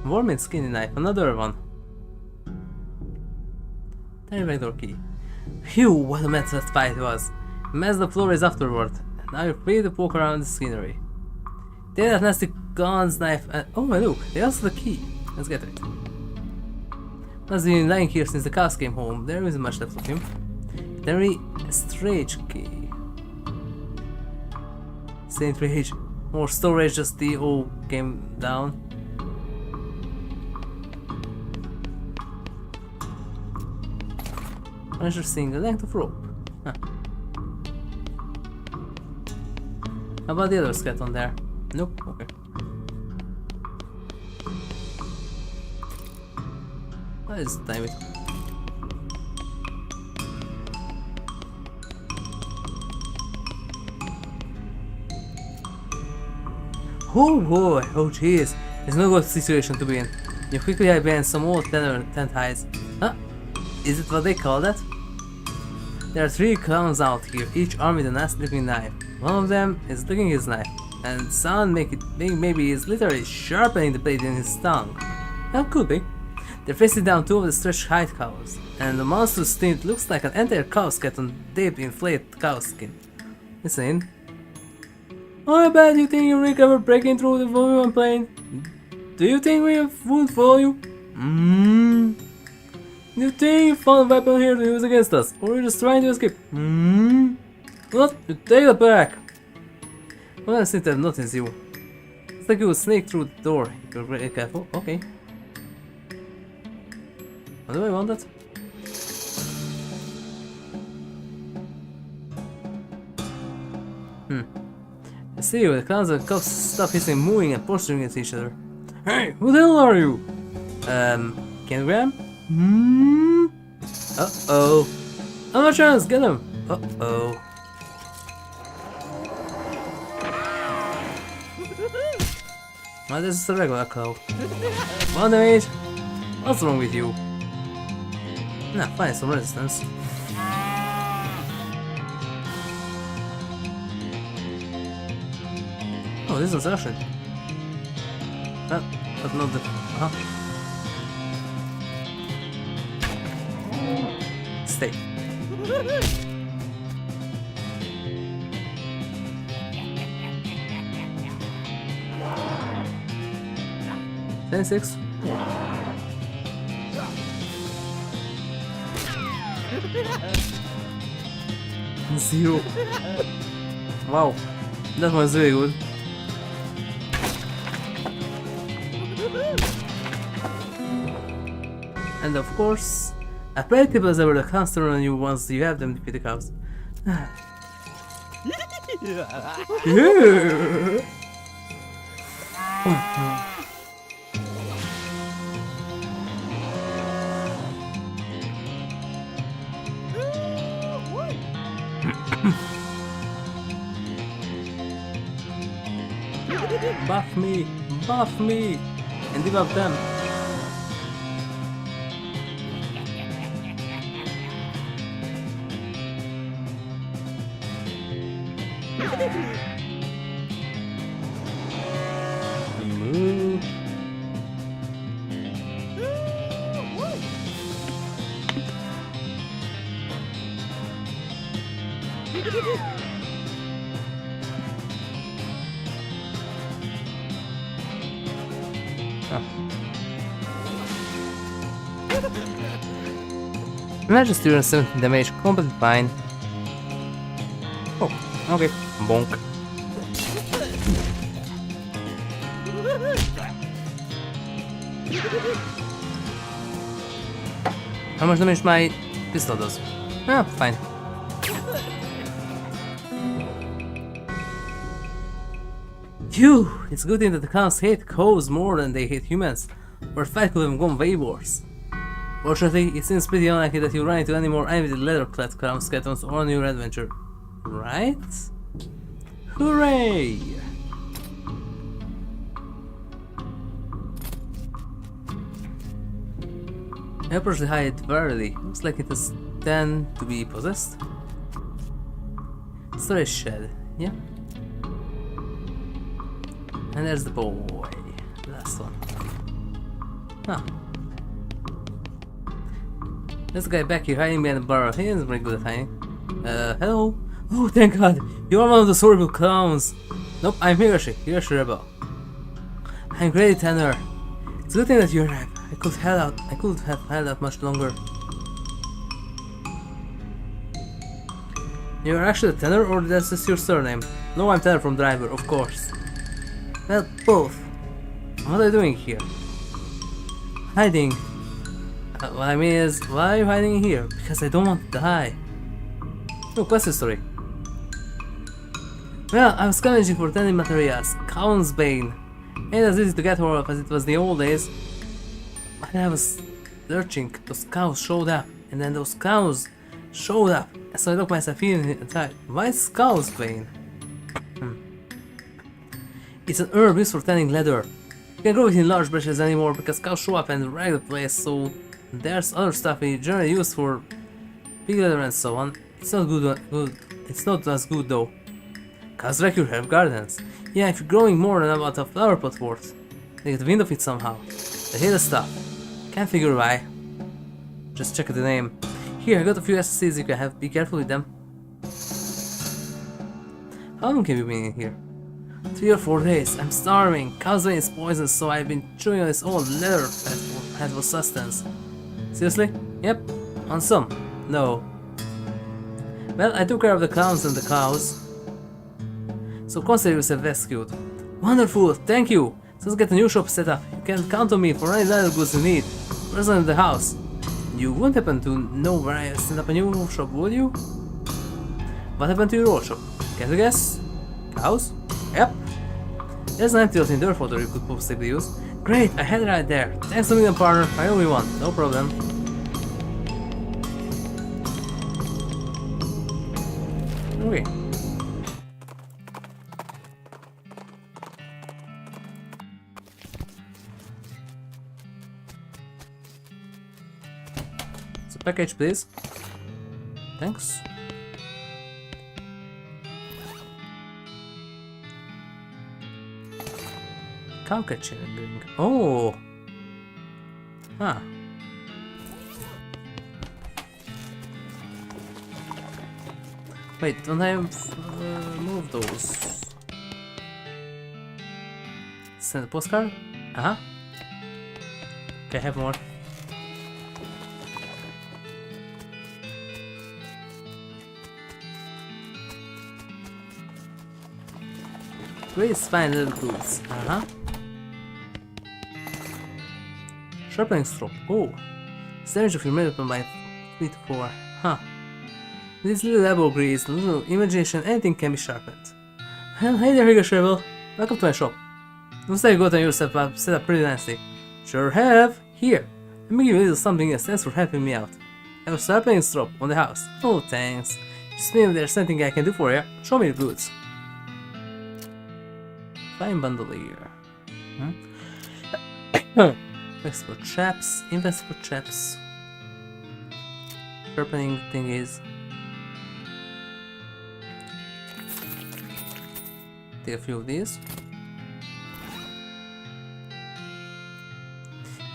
Worm and skinny knife, another one. Tiny backdoor key. Phew, what a mess that fight was. Mess the floor is afterward. Now you're free to poke around the scenery. Take that nasty gun's knife and oh my look, they also the key. Let's get it. Has been lying here since the cows came home. There isn't much left of him. Very strange key. Saint Rage. More storage, just the O came down. Interesting, a length of rope. Huh. How about the other skeleton there? Nope, okay. Let's time it. Oh boy, oh jeez. It's no good situation to be in. You quickly hide behind some old tent hides. Huh? Is it what they call that? There are 3 clowns out here, each armed with a nasty looking knife. One of them is licking his knife, and sound maybe is literally sharpening the blade in his tongue. That could be. They're facing down 2 of the stretched hide cows, and the monster's steam looks like an entire cow skeleton dipped in flayed cow skin. Listen. I bet you think you recovered breaking through the volume plane. Do you think we would follow you? Do you think you found a weapon here to use against us, or are you just trying to escape? What? You take it back! Well, I seem to have noticed you. It's like you would snake through the door. You're very careful. Okay. What do I want that? I see you, the clowns and cops stop hissing, moving and posturing at each other. Hey, who the hell are you? Kilogram? Uh-oh. Another chance, get him! Uh-oh. Well, this is a regular clown. One damage. What's wrong with you? Nah, find some resistance. Oh, this is Russian. But not the... Stay. Ten 6. Zero. Wow, that was very good. And of course, a predictable as ever, the clowns turn on you once you have them defeat the cows. Buff me, and debuff them. Move. Magic student 17 damage, completely fine. Oh, okay. Bonk. How much damage my pistol does? Ah, fine. Phew! It's a good thing that the clowns hate cows more than they hate humans, or fight could have gone way worse. Fortunately, it seems pretty unlikely that you run into any more animated leather-clad clown skeletons on your adventure. Right? Hooray! I approach the hide warily. Looks like it is then to be possessed. Storage shed, yeah. And there's the boy. Last one. Huh. There's a guy back here hiding behind the bar. He isn't very good at hiding. Hello? Oh, thank God! You are one of those horrible clowns! Nope, I'm HigurashiRebel. I'm great, Tanner. It's a good thing that you arrived. I could have held out much longer. You're actually a Tanner, or that's just your surname? No, I'm Tanner from Driver, of course. Well, both. What are you doing here? Hiding. What I mean is, why are you hiding here? Because I don't want to die. Oh, class history. Well, I was scavenging for tending materials. Clown's Bane. Ain't as easy to get hold of as it was the old days. But I was searching, those cows showed up, and then those cows showed up, and so I locked myself in inside. Why is Cow's Bane? It's an herb used for tanning leather. You can't grow it in large branches anymore because cows show up and wreck the place, so there's other stuff we generally use for pig leather and so on. It's not it's not as good though. Cows wreck your herb gardens. Yeah, if you're growing more than about a flower pot worth, they get wind of it somehow. They hate the stuff. Can't figure why. Just check the name. Here, I got a few SCs you can have. Be careful with them. How long have you been in here? 3 or 4 days. I'm starving. Cow's vein is poisonous, so I've been chewing on this old leather head for sustenance. Seriously? Yep. On some. No. Well, I took care of the clowns and the cows. So consider yourself rescued. Wonderful, thank you! So let's get a new shop set up. You can count on me for any leather goods you need. Where's in the house? You wouldn't happen to know where I set up a new shop, would you? What happened to your old shop? Can you guess? Cows? Yep. There's an empty lot in the earth water you could possibly use. Great, I had it right there. Thanks a million, partner. I owe you one. No problem. Okay. So package, please. Thanks. Cow catching. Oh. Huh. Wait, don't I move those? Send a postcard? Uh-huh. Okay, I have more. Please find little clues. Uh-huh. Sharpening stroke. Oh. Damage of your made weapon by 3 to 4. Huh. With this little elbow grease, little imagination, anything can be sharpened. Well, hey there, HigurashiRebel. Welcome to my shop. Looks like you got yourself up, set up pretty nicely. Sure have. Here, let me give you a little something as thanks for helping me out. I have a sharpening stroke on the house. Oh, thanks. Just maybe there's anything I can do for you. Show me the goods. Fine bandolier. Invincible traps, invincible traps. Sharpening thingies. Take a few of these.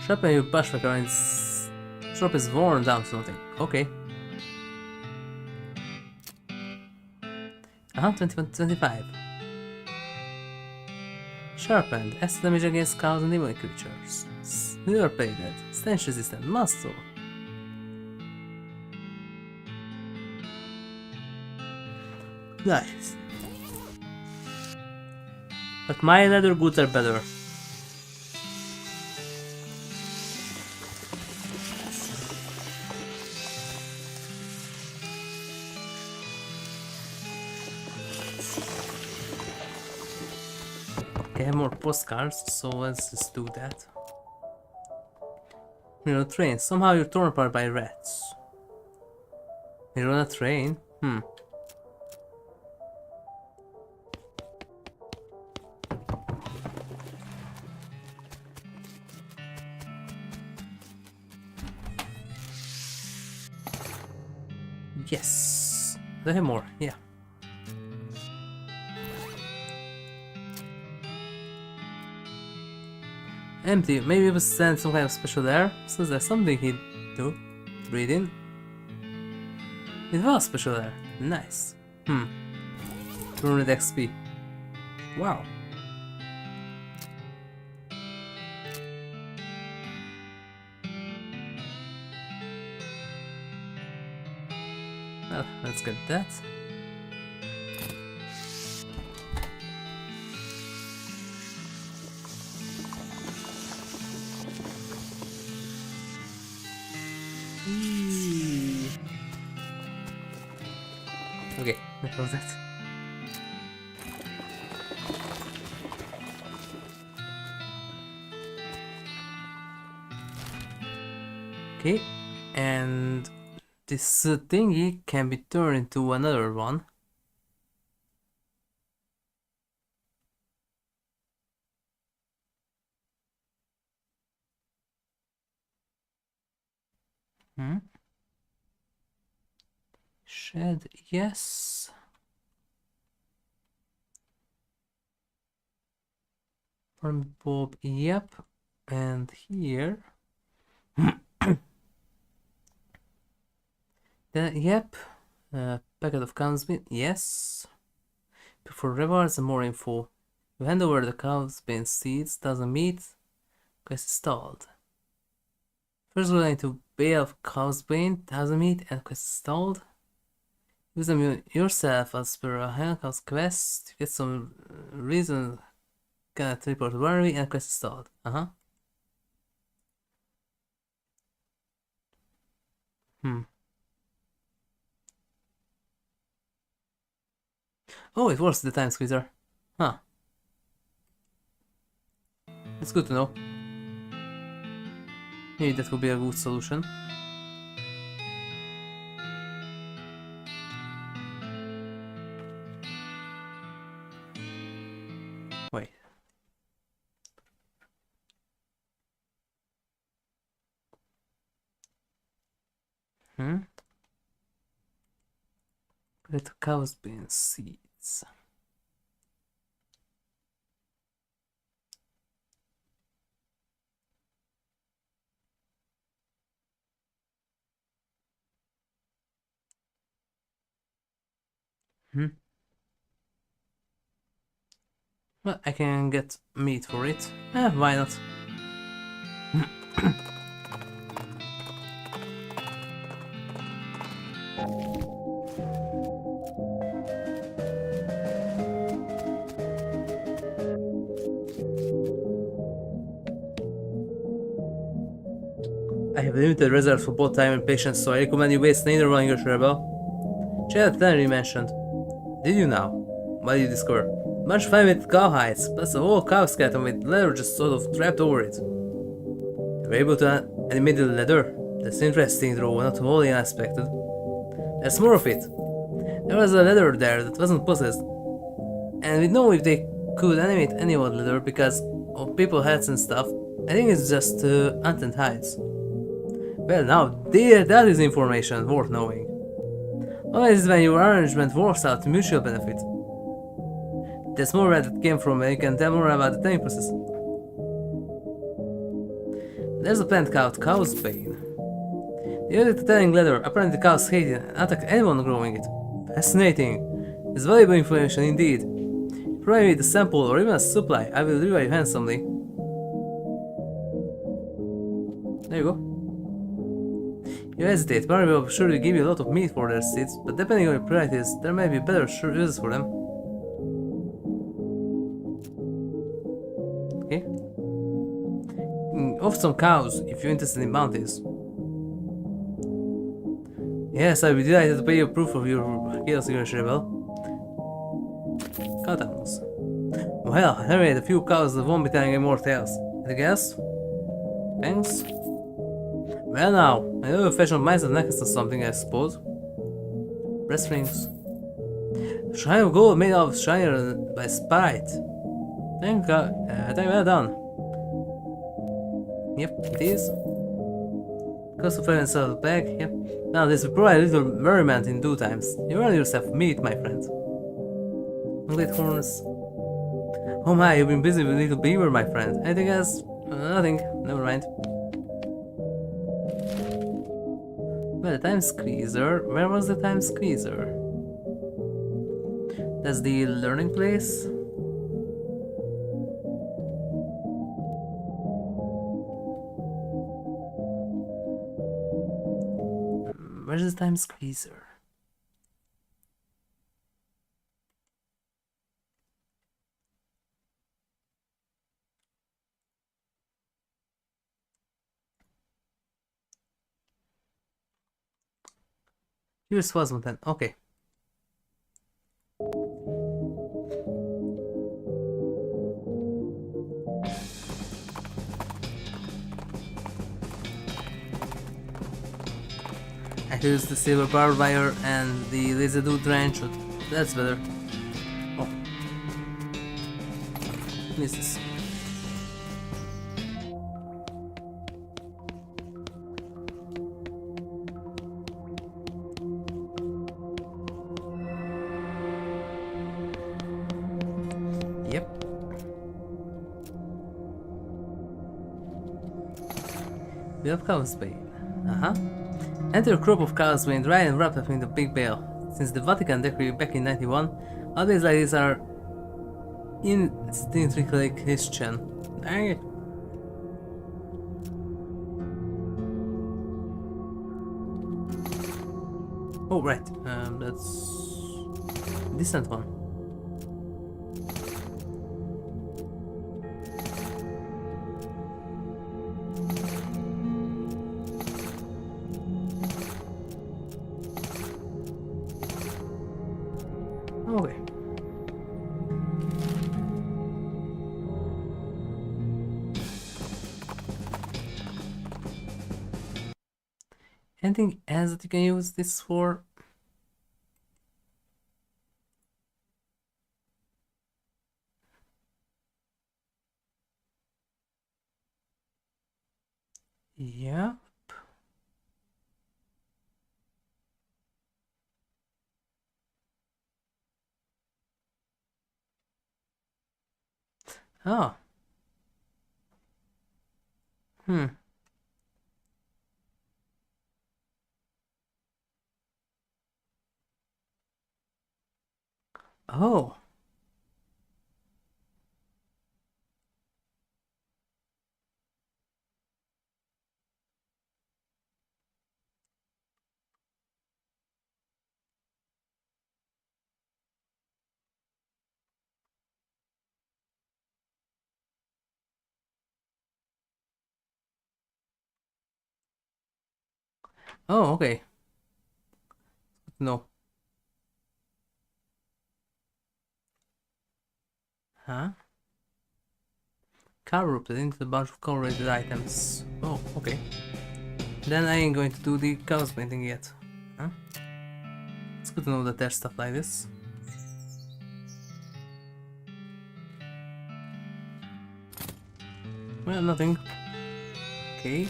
Sharpen your bushwhacker and its drop is worn down to nothing. Okay. 21 to 25. Sharpened, acid damage against cows and demonic creatures. Silver plated, stench resistant, muscle. Nice. But my leather goods are better. I have more postcards, so let's just do that. You're on a train. Somehow you're torn apart by rats. You're on a train? Yes. Do I have more? Yeah. Empty. Maybe we send some kind of special air. So there's something he'd do. Breathe in. It was special air. Nice. 200 XP. Wow. Well, let's get that. Okay, what was that? Okay, and this thingy can be turned into another one. Shed, yes. From Bob, yep. And here. Yep. Packet of cow's bean, yes. For rewards and more info. You hand over the cow's bean seeds, doesn't meet. Quest stalled. First go into bale of cow's bean, doesn't meet, and quest stalled. Use them yourself as per a Handcow's quest to get some reason. Cannot report Barnaby and quest stalled. Oh, it works the time squeezer. Huh. It's good to know. Maybe that would be a good solution. Wait. Let cow's bean seeds. Well, I can get meat for it. Why not? I have limited reserves for both time and patience, so I recommend you waste neither one, HigurashiRebel. Chad Tannery mentioned. Did you now? What did you discover? Much fine with cowhides, plus a whole cow skeleton with leather just sort of trapped over it. You were able to animate the leather? That's interesting, though not wholly unexpected. There's more of it. There was a leather there that wasn't possessed. And we know if they could animate any old leather because of people heads and stuff. I think it's just untanned hides. Well, now there, that is information worth knowing. Always when your arrangement works out to mutual benefit. There's more where that came from and you can tell more about the tanning process. There's a plant called cow's bane. The unit to tanning leather, apparently the cows hate it and attack anyone growing it. Fascinating. It's valuable information indeed. Provide me the sample or even a supply, I will reward you handsomely. There you go. You hesitate. Barnaby will surely give you a lot of meat for their seeds, but depending on your priorities, there may be better uses for them. Okay. Off some cows if you're interested in bounties. Yes, I'll be delighted to pay you proof of your HigurashiRebel. Cow towns. Well, I made a few cows that won't be telling any more tales. Any guess? Thanks. Well now, I know you fashioned mice and necklace or something, I suppose. Breast rings. Shine of gold made of shiner by spite. Thank God, well done. Yep, it is. Cost of fragrance out of the bag, yep. Now this will provide a little merriment in due times. You earn yourself meat, my friend. Great horns. Oh my, you've been busy with little beaver, my friend. Anything else? Nothing, never mind. Well, the time squeezer. Where was the time squeezer? That's the learning place. Where's the time squeezer? Here's Wasm then. Okay. I use the silver barbed wire and the laser dude wrench. That's better. Oh. Missed this. Yep. We have Cow's Bay. Enter a crop of cows being dry and wrapped up in the big bale. Since the Vatican decree back in 91, all days like this are intrinsically Christian. Dang it. Oh right, that's a decent one. Okay. Anything else that you can use this for? Yeah. Oh. Oh. Oh, okay. No. Huh? Cowruption into a bunch of colorated items. Oh, okay. Then I ain't going to do the cows painting yet. Huh? It's good to know that there's stuff like this. Well, nothing. Okay.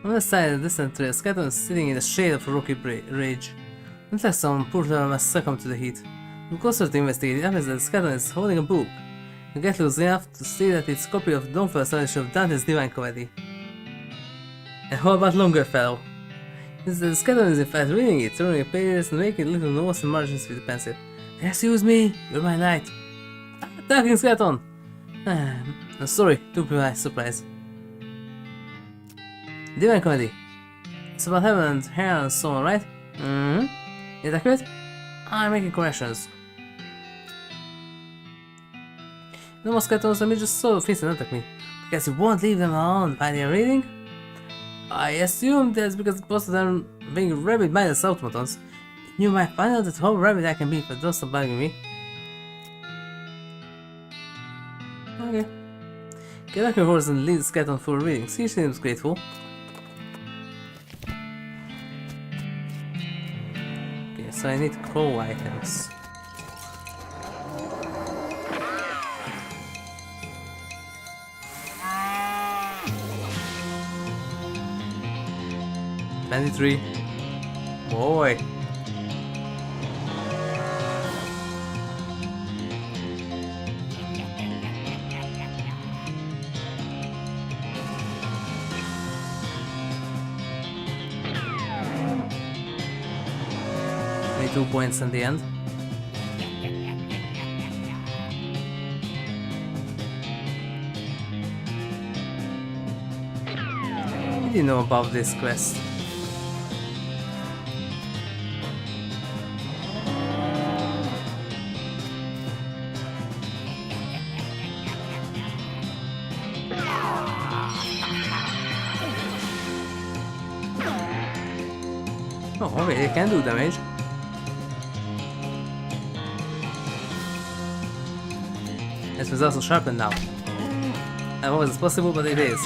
On the side of the distant trail, Skeleton is sitting in the shade of a rocky ridge. Looks like some poor fellow must succumb to the heat. Look closer to investigate, it happens that the Skeleton is holding a book. You get loose enough to see that it's a copy of Donfel's edition of Dante's Divine Comedy. And how about longer fellow? The skeleton is in fact reading it, turning pages and making little notes and margins with the pencil. Excuse me, you're my knight. Talking skeleton! Sorry, too surprise. Divine Comedy. It's about heaven and hair and so on, right? Is that correct? I'm making corrections. The most skeletons let me just sort of face and attack me. Because you won't leave them alone while they're reading? I assume that's because most of them being rabid-minded automatons. You might find out how rabid I can be for those stop bugging me. Okay. Get back your horse and lead skeleton for reading. She seems grateful. Okay, so I need crow items. $23. Boy. Only 2 points in the end. I didn't know about this quest. Oh, okay, they can do damage. This was also sharpened now. I don't know if it's possible, but it is.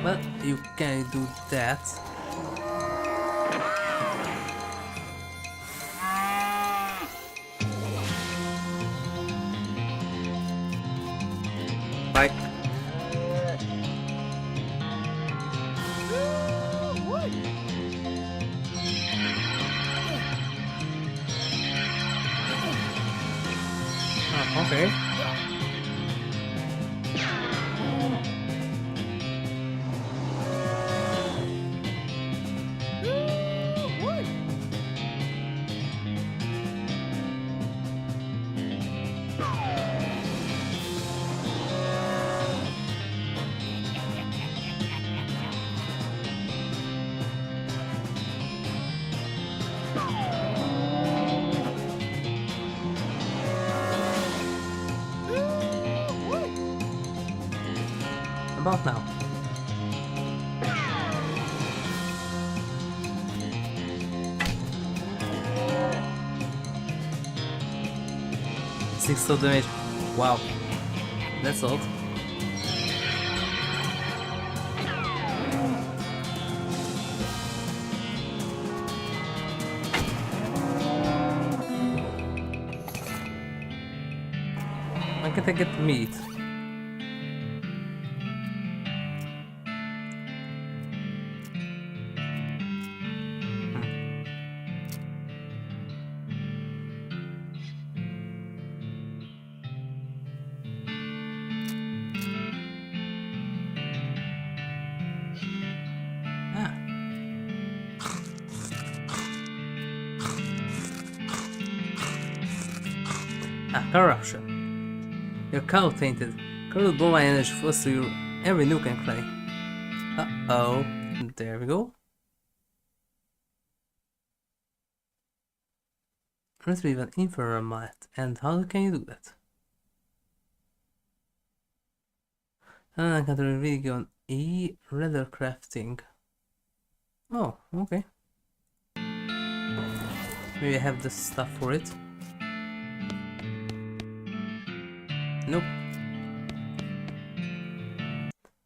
Well, you can do that. Bye. Oh, okay. About now. Six damage. Wow, that's old. Why can't I get meat? Cowruption. You're cow tainted. Cow will blow my energy close to you every nook and cranny. Uh-oh. There we go. Retrieve an infrared mat. And how can you do that? I can really on E leather crafting. Oh, okay. Maybe I have the stuff for it. Nope.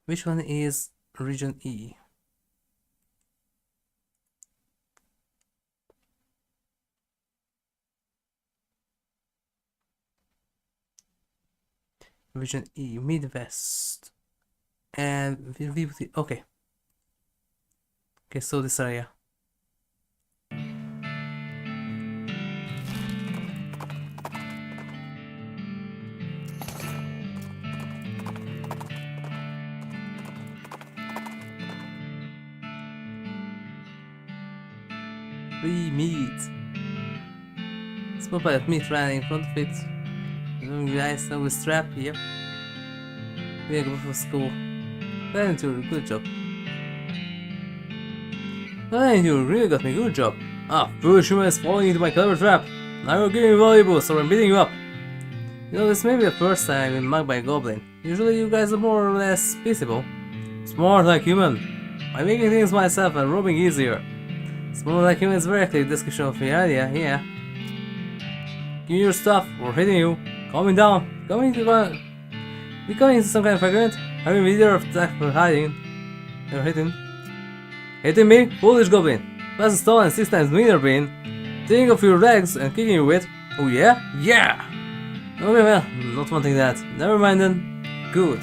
Which one is region E? Region E, Midwest. And we'll be with it. Okay. Okay, so this area. Free meat. Small pile of meat running in front of it. You guys know with strap, yep. We're going for school. Valentine, good job. You really got me, good job. Ah, foolish human is falling into my clever trap. Now you're giving me valuables, so I'm beating you up. You know, this may be the first time I've been mugged by a goblin. Usually you guys are more or less peaceable. Smart like human. By making things myself and robbing easier. Smart like human is very clear description of the idea, yeah. Give me your stuff, we're hitting you. Calming down. Becoming into some kind of agreement. Having leader of attack for hiding. You're hitting. Hitting me? Foolish goblin. Plus a stone and 6 times meaner being. Taking off your legs and kicking you with. Oh yeah? Yeah! Okay, well, not wanting that. Never mind then. Good.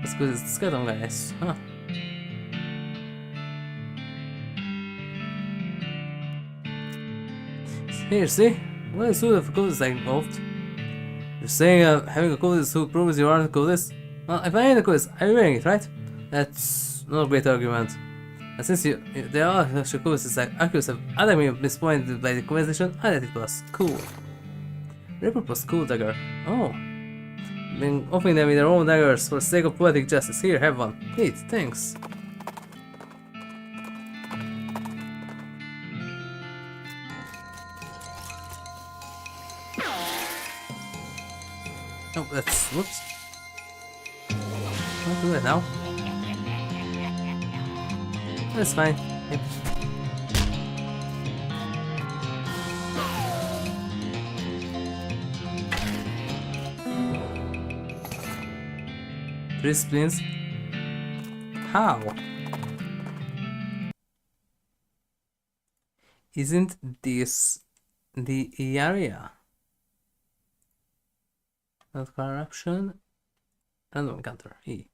Let's go to the skeleton guys. Huh. Here, see? What is suit of coolest like involved? You're saying having a coolest suit proves you aren't the coolest? Well, if I ain't the coolest, I'm wearing it, right? That's not a great argument. And since they are actually coolest, it's like accused of utterly disappointed by the conversation, I thought it was cool. Report was cool dagger. Oh. Been offering them with their own daggers for the sake of poetic justice. Here, have one. Neat, thanks. Oh, that's... whoops. I'll do that now. That's fine. Yep. Three splints. How? Isn't this the area? Not cowruption. Random encounter. E.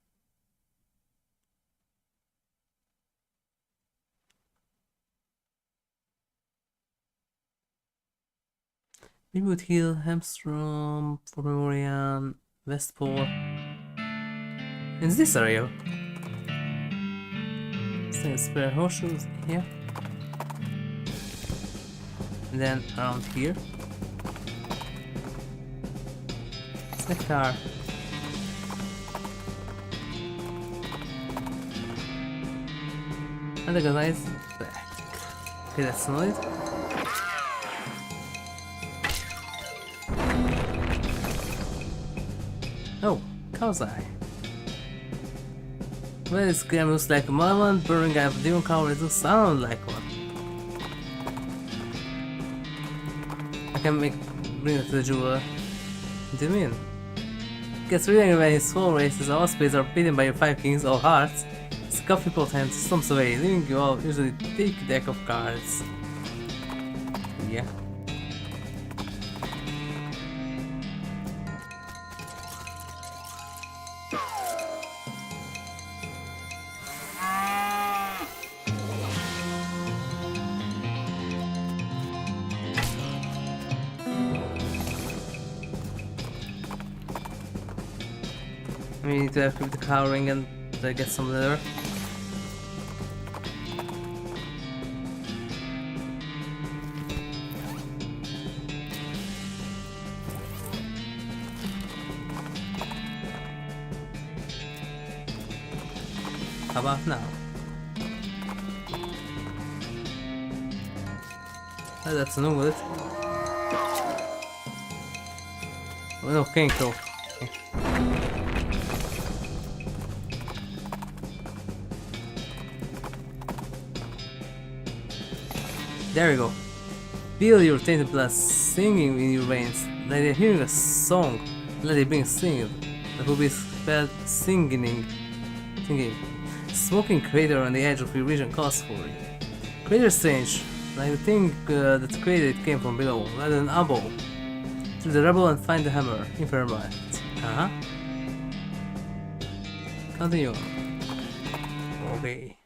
Reboot Hill, Hamstrom, Fort Memorial, Westport. In this area. Stay spare horseshoes here. And then around here. Snack car. And the guy's back. Okay, that's not it. Oh, cow's eye. Well, this game looks like a malevolent burning guy of demon cow. It doesn't sound like one. I can bring it to the jeweler. What do you mean? Gets really angry when his soul races all spades are beaten by your 5 kings, all hearts. His coffee pot hand stomps away, leaving you all usually thick deck of cards. Yeah. We need to equip the cowring and get some leather. How about now? Oh, that's no good. Oh no, can't go. There we go. Feel your tainted blood singing in your veins. Like they're hearing a song. Let it bring singing. That will be spelled singing. smoking crater on the edge of your region calls for it. Crater strange, like the thing that created it came from below, rather than above. To the rebel and find the hammer. Infernal. Continue. Okay.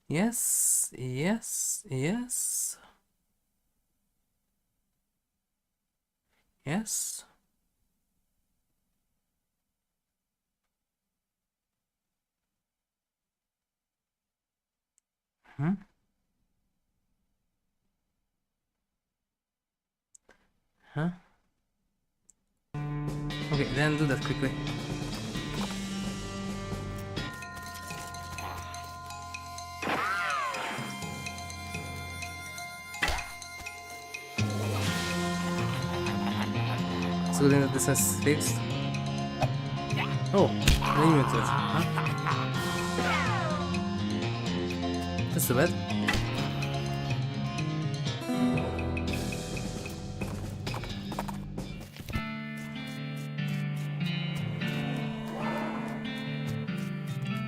Yes, yes, yes. Yes. Hmm? Huh? Okay, then do that quickly. It's good that this is fixed. Oh, limited, huh? That's too bad.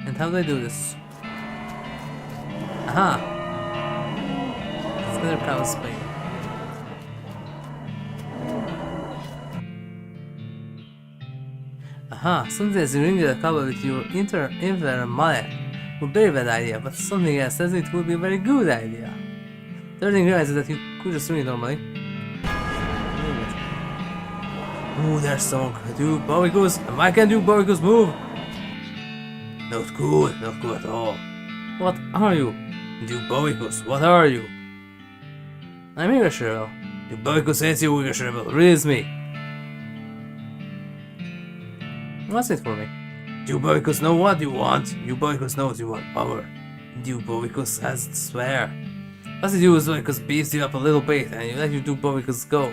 And how do I do this? Aha! It's another cow's play. Aha, sometimes you ring the cover with your infernal mallet would be a bad idea, but something else says it would be a very good idea. The thing realizes that you could just ring it normally. Ooh, there's someone who can do barbecues, and I can do barbecues move! Not good at all. What are you? Do barbecues, what are you? I'm HigurashiRebel. Do barbecues hates you, HigurashiRebel, release me! What's it for me? Do Baricus know what you want? Do Baricus knows you want power. Do Baricus has to swear. What's it do is Baricus beefs you up a little bit and you let you do Baricus go.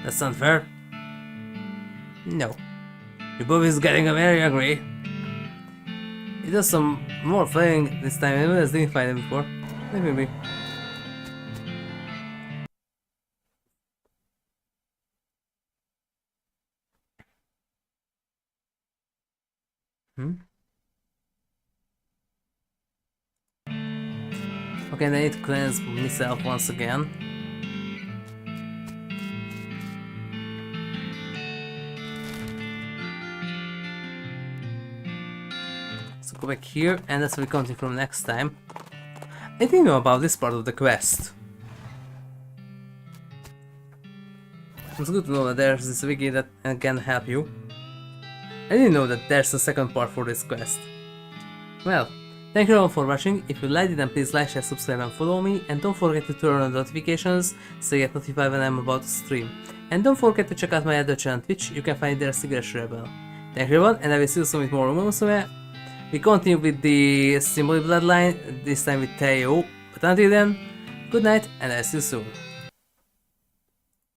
That's unfair? No. Your Baricus is getting very angry. He does some more playing this time, and I didn't find him before. Let me be. Okay, I need to cleanse myself once again. So go back here, and that's where we continue from next time. I didn't know about this part of the quest. It's good to know that there's this wiki that can help you. I didn't know that there's a second part for this quest. Well, thank you all for watching. If you liked it, then please like, share, subscribe and follow me, and don't forget to turn on notifications so you get notified when I'm about to stream. And don't forget to check out my other channel on Twitch, you can find it there as HigurashiRebel. Thank you everyone, and I will see you soon with more Umusume. We continue with the symbolic bloodline, this time with Teo. But until then, good night, and I'll see you soon.